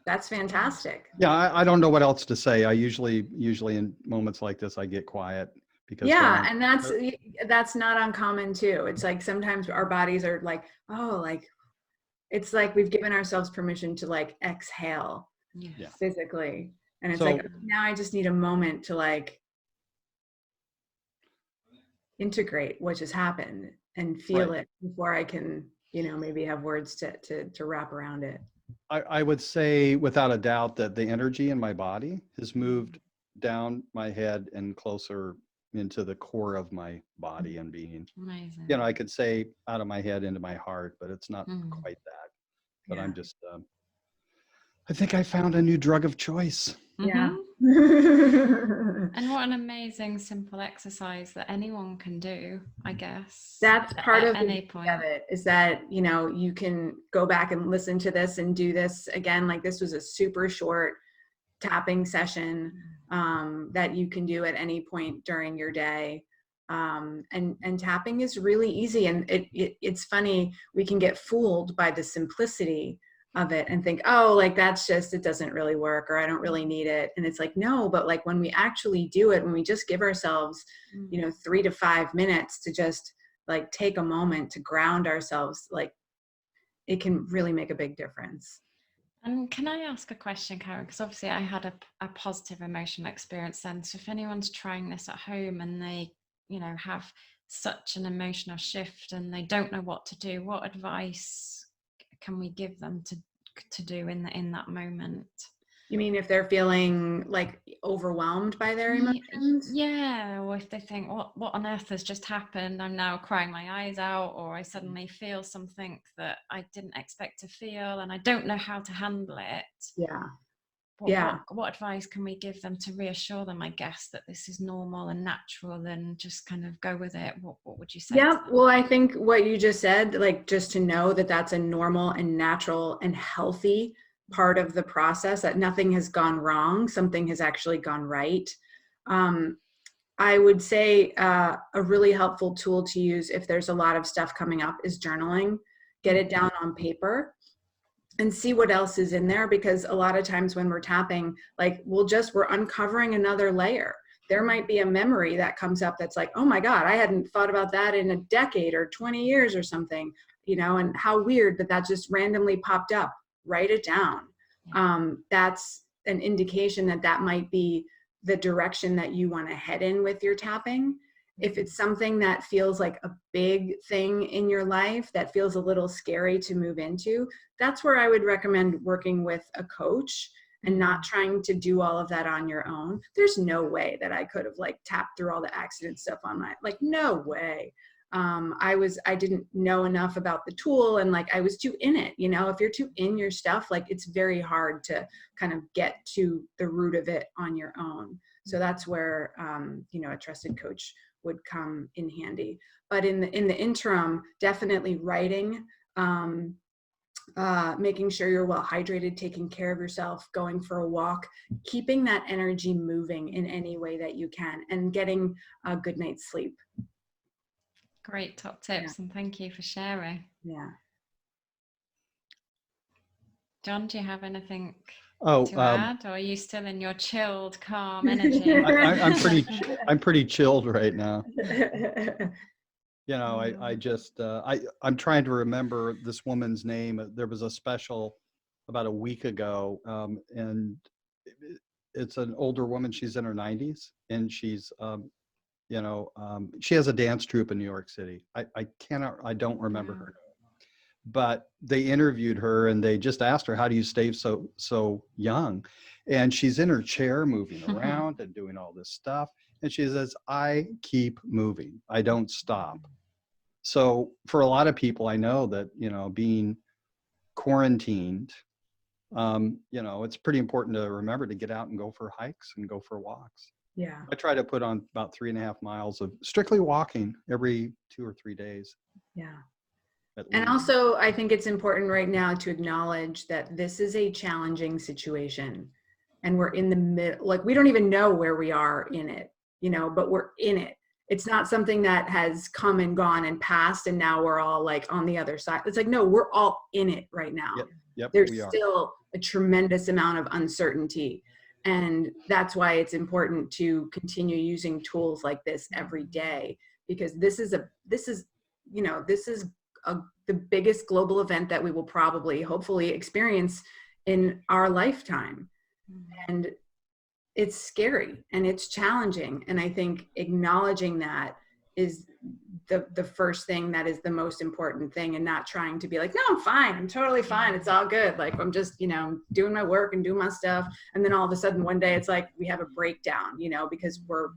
That's fantastic. Yeah, I don't know what else to say. I usually in moments like this, I get quiet because Yeah, and that's not uncommon too. It's like sometimes our bodies are like, oh, like it's like we've given ourselves permission to like exhale Yes. physically. And it's So- like, now I just need a moment to like integrate what just happened and feel Right. it before I can, maybe have words to wrap around it. I would say without a doubt that the energy in my body has moved down my head and closer into the core of my body and being. Amazing. I could say out of my head into my heart, but it's not quite that. But Yeah. I'm just, I think I found a new drug of choice. Yeah. And what an amazing simple exercise that anyone can do, I guess. That's part at of any the point of it, is that, you can go back and listen to this and do this again. Like this was a super short tapping session that you can do at any point during your day. And tapping is really easy. And it's funny, we can get fooled by the simplicity of it and think, oh, like that's just, it doesn't really work, or I don't really need it. And it's like, no, but like when we actually do it, when we just give ourselves, 3 to 5 minutes to just like take a moment to ground ourselves, like it can really make a big difference. And can I ask a question, Karen? Because obviously I had a positive emotional experience then. So if anyone's trying this at home and they, have such an emotional shift and they don't know what to do, what advice can we give them to do in that moment? You mean if they're feeling like overwhelmed by their emotions? Yeah, or if they think, what on earth has just happened? I'm now crying my eyes out, or I suddenly feel something that I didn't expect to feel and I don't know how to handle it. Yeah. What advice can we give them to reassure them, I guess, that this is normal and natural and just kind of go with it? What would you say? Yeah, well, I think what you just said, like just to know that that's a normal and natural and healthy part of the process, that nothing has gone wrong, something has actually gone right. I would say a really helpful tool to use if there's a lot of stuff coming up is journaling. Get it down on paper and see what else is in there, because a lot of times when we're tapping, like we're uncovering another layer. There might be a memory that comes up that's like, oh my God, I hadn't thought about that in a decade or 20 years or something, and how weird that just randomly popped up. Write it down. That's an indication that might be the direction that you want to head in with your tapping. If it's something that feels like a big thing in your life that feels a little scary to move into, that's where I would recommend working with a coach and not trying to do all of that on your own. There's no way that I could have like tapped through all the accident stuff on no way. I didn't know enough about the tool, and like I was too in it. If you're too in your stuff, like it's very hard to kind of get to the root of it on your own. So that's where a trusted coach would come in handy. But in the interim, definitely writing, making sure you're well hydrated, taking care of yourself, going for a walk, keeping that energy moving in any way that you can, and getting a good night's sleep. Great top tips, and thank you for sharing. Yeah. John, do you have anything to add, or are you still in your chilled, calm energy? I'm pretty chilled right now. I'm trying to remember this woman's name. There was a special about a week ago, and it's an older woman. She's in her 90s, and she's, she has a dance troupe in New York City. I don't remember her, but they interviewed her and they just asked her, how do you stay so young? And she's in her chair moving around and doing all this stuff. And she says, I keep moving. I don't stop. So for a lot of people, I know that, being quarantined, it's pretty important to remember to get out and go for hikes and go for walks. Yeah. I try to put on about 3.5 miles of strictly walking every 2 or 3 days. Yeah. And also, I think it's important right now to acknowledge that this is a challenging situation, and we're in the middle, like we don't even know where we are in it, but we're in it. It's not something that has come and gone and passed and now we're all like on the other side. It's like, no, we're all in it right now. Yep, There's we are. still a tremendous amount of uncertainty. And that's why it's important to continue using tools like this every day, because this is the biggest global event that we will probably, hopefully, experience in our lifetime. And it's scary and it's challenging. And I think acknowledging that is the first thing that is the most important thing, and not trying to be like, no, I'm fine. I'm totally fine. It's all good. Like, I'm just, doing my work and doing my stuff. And then all of a sudden one day it's like we have a breakdown, because we're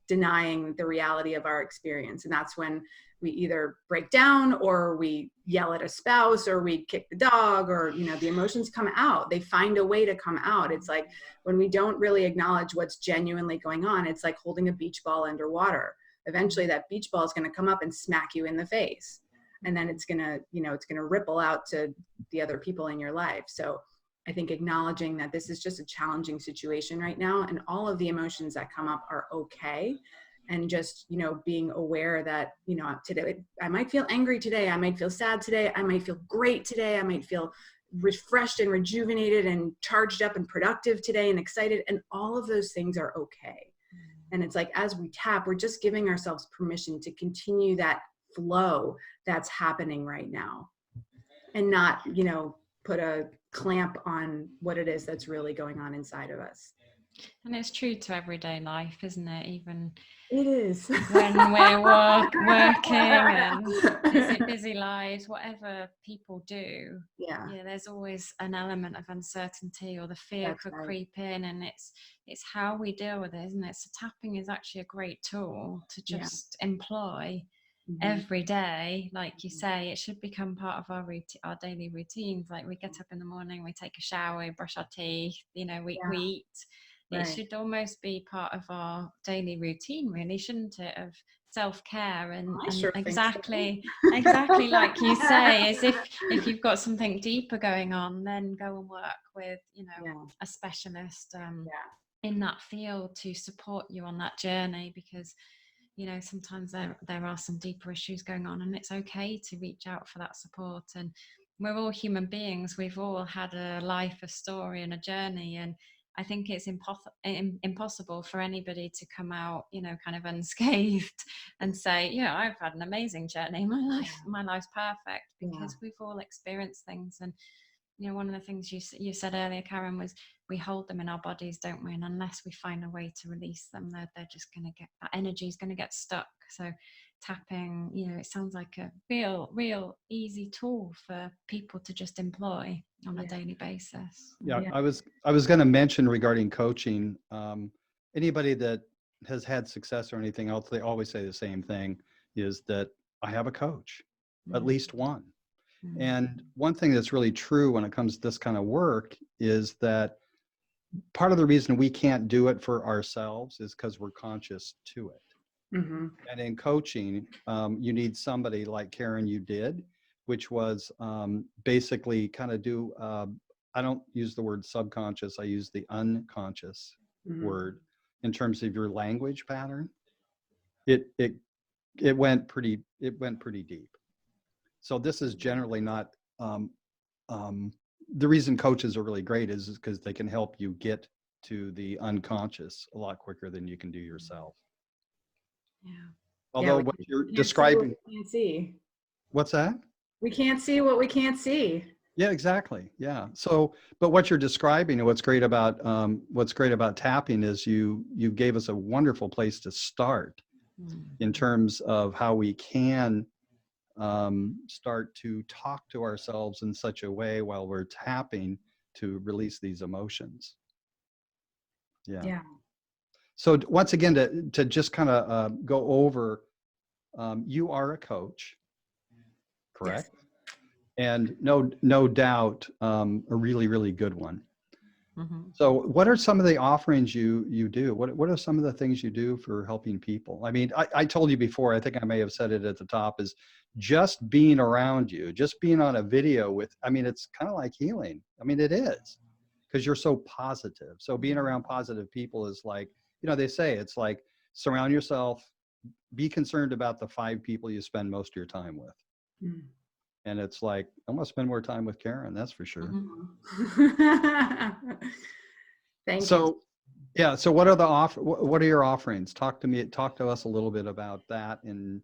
denying the reality of our experience. And that's when we either break down or we yell at a spouse or we kick the dog, or, the emotions come out. They find a way to come out. It's like when we don't really acknowledge what's genuinely going on, it's like holding a beach ball underwater. Eventually that beach ball is going to come up and smack you in the face. And then it's going to, it's going to ripple out to the other people in your life. So I think acknowledging that this is just a challenging situation right now, and all of the emotions that come up are okay. And just, being aware that, today I might feel angry today. I might feel sad today. I might feel great today. I might feel refreshed and rejuvenated and charged up and productive today and excited. And all of those things are okay. And it's like, as we tap, we're just giving ourselves permission to continue that flow that's happening right now, and not, put a clamp on what it is that's really going on inside of us. And it's true to everyday life, isn't it? Even it is when we're working and busy lives, whatever people do. Yeah, there's always an element of uncertainty, or the fear that's could right. creep in, and it's how we deal with it, isn't it? So tapping is actually a great tool to just employ every day. Like you say, it should become part of our our daily routines. Like, we get up in the morning, we take a shower, we brush our teeth, we eat. It should almost be part of our daily routine, really, shouldn't it? Of self-care and exactly like you say, is if you've got something deeper going on, then go and work with a specialist in that field to support you on that journey, because sometimes there are some deeper issues going on, and it's okay to reach out for that support. And we're all human beings. We've all had a life, a story, and a journey, and I think it's impossible for anybody to come out, kind of unscathed and say, I've had an amazing journey. My life's perfect, because we've all experienced things. And one of the things you said earlier, Karen, was we hold them in our bodies, don't we? And unless we find a way to release them, they're just going to that energy is going to get stuck. So tapping, it sounds like a real easy tool for people to just employ on a daily basis. I was going to mention regarding coaching, anybody that has had success or anything else, they always say the same thing, is that I have a coach, at least one. And one thing that's really true when it comes to this kind of work is that part of the reason we can't do it for ourselves is because we're conscious to it. And in coaching, you need somebody like Karen, you did, which was basically kind of do, I don't use the word subconscious, I use the unconscious word in terms of your language pattern. It went pretty deep. So this is generally not, the reason coaches are really great is because they can help you get to the unconscious a lot quicker than you can do yourself. Although what you're describing, we can't see. What's that? We can't see what we can't see. Yeah, exactly. Yeah. So, but what you're describing and what's great about tapping is you gave us a wonderful place to start in terms of how we can start to talk to ourselves in such a way while we're tapping to release these emotions. Yeah. So once again, to just kind of go over, you are a coach, correct? Yes. And no doubt, a really, really good one. So what are some of the offerings you do? What are some of the things you do for helping people? I mean, I told you before, I think I may have said it at the top, is just being around you, just being on a video with, I mean, it's kind of like healing. I mean, it is, because you're so positive. So being around positive people is like, they say it's like surround yourself be concerned about the 5 people you spend most of your time with. Mm. And it's like, I'm going to spend more time with Karen, that's for sure. Thank you. So, yeah. So what are your offerings? Talk to us a little bit about that, and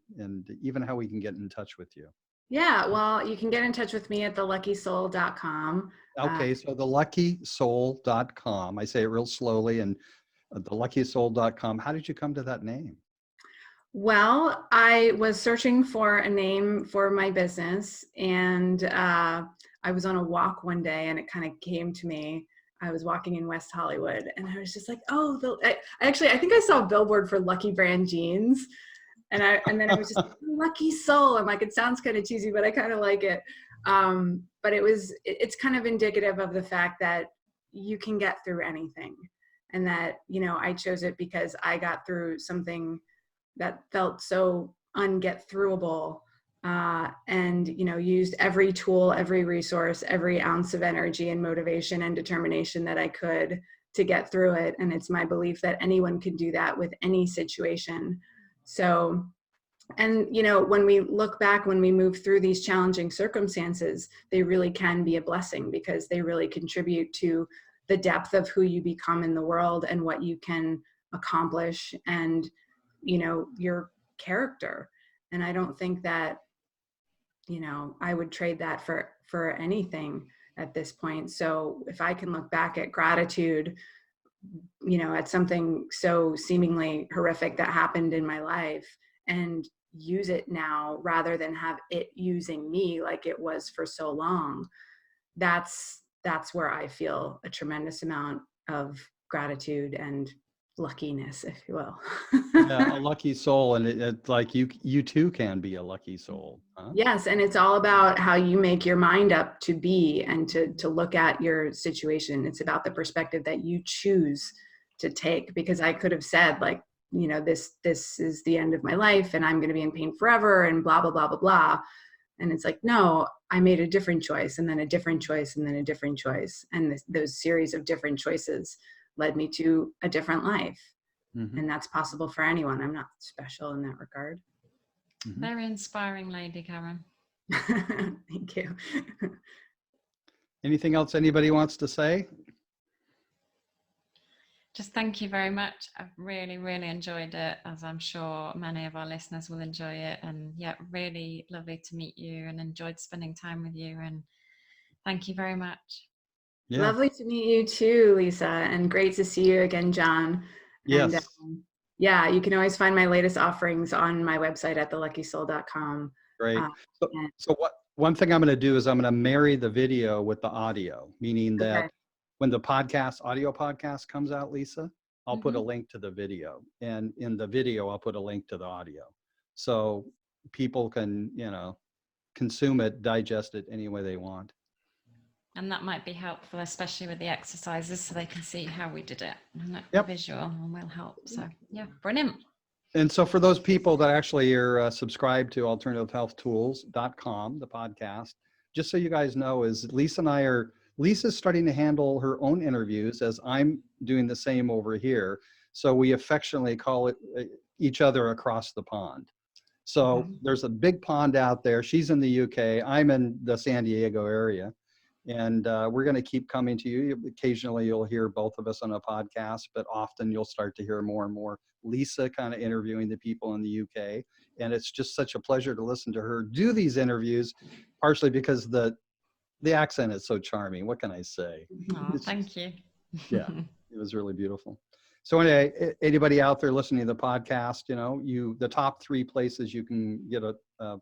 even how we can get in touch with you. Yeah, well, you can get in touch with me at theluckysoul.com. Okay. So theluckysoul.com. I say it real slowly, and theluckysoul.com. How did you come to that name? Well, I was searching for a name for my business, and I was on a walk one day, and it kind of came to me. I was walking in West Hollywood, and I was just like, "Oh, I think I saw a billboard for Lucky Brand jeans." And then I was just Lucky Soul. I'm like, it sounds kind of cheesy, but I kind of like it. But it's kind of indicative of the fact that you can get through anything. And that, I chose it because I got through something that felt so unget-throughable, and, used every tool, every resource, every ounce of energy and motivation and determination that I could to get through it. And it's my belief that anyone can do that with any situation. So, and, when we look back, when we move through these challenging circumstances, they really can be a blessing, because they really contribute to the depth of who you become in the world and what you can accomplish, and, your character. And I don't think that, I would trade that for anything at this point. So if I can look back at gratitude, at something so seemingly horrific that happened in my life, and use it now rather than have it using me like it was for so long, that's where I feel a tremendous amount of gratitude and luckiness, if you will. Yeah, a lucky soul. And it's like you too can be a lucky soul. Huh? Yes, and it's all about how you make your mind up to be and to look at your situation. It's about the perspective that you choose to take, because I could have said, like, this is the end of my life and I'm going to be in pain forever and blah, blah, blah, blah, blah. And it's like, no, I made a different choice, and then a different choice, and then a different choice. And those series of different choices led me to a different life. Mm-hmm. And that's possible for anyone. I'm not special in that regard. Mm-hmm. Very inspiring lady, Karen. Thank you. Anything else anybody wants to say? Just thank you very much. I've really, really enjoyed it, as I'm sure many of our listeners will enjoy it. And yeah, really lovely to meet you, and enjoyed spending time with you. And thank you very much. Yeah. Lovely to meet you too, Lisa, and great to see you again, John. Yes. And yeah, you can always find my latest offerings on my website at theluckysoul.com. Great. So one thing I'm going to do is I'm going to marry the video with the audio, meaning that when the audio podcast comes out, Lisa, I'll put a link to the video, and in the video, I'll put a link to the audio. So people can, consume it, digest it any way they want. And that might be helpful, especially with the exercises, so they can see how we did it. And Yep. Visual and will help. So yeah, brilliant. And so for those people that actually are subscribed to alternativehealthtools.com, the podcast, just so you guys know, is Lisa's starting to handle her own interviews as I'm doing the same over here. So we affectionately call it each other across the pond. So there's a big pond out there. She's in the UK. I'm in the San Diego area. And we're going to keep coming to you. Occasionally you'll hear both of us on a podcast, but often you'll start to hear more and more Lisa kind of interviewing the people in the UK. And it's just such a pleasure to listen to her do these interviews, partially because the accent is so charming. What can I say? Oh, thank you. Yeah, it was really beautiful. So anyway, anybody out there listening to the podcast, the top 3 places you can get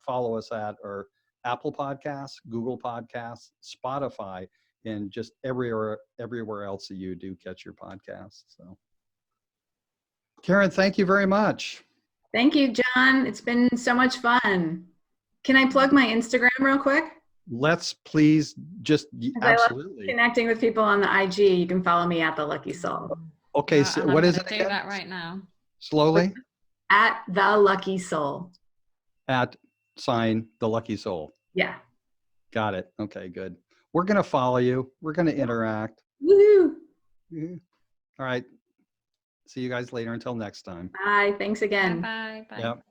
follow us at are Apple Podcasts, Google Podcasts, Spotify, and just everywhere else that you do catch your podcasts. So, Karen, thank you very much. Thank you, John. It's been so much fun. Can I plug my Instagram real quick? Let's please, just absolutely. I love connecting with people on the IG. You can follow me at The Lucky Soul. Okay, so what is it again? Do that right now. Slowly. At The Lucky Soul. At sign The Lucky Soul. Yeah. Got it. Okay, good. We're going to follow you. We're going to interact. Woohoo! All right. See you guys later. Until next time. Bye. Thanks again. Bye. Bye. Yep.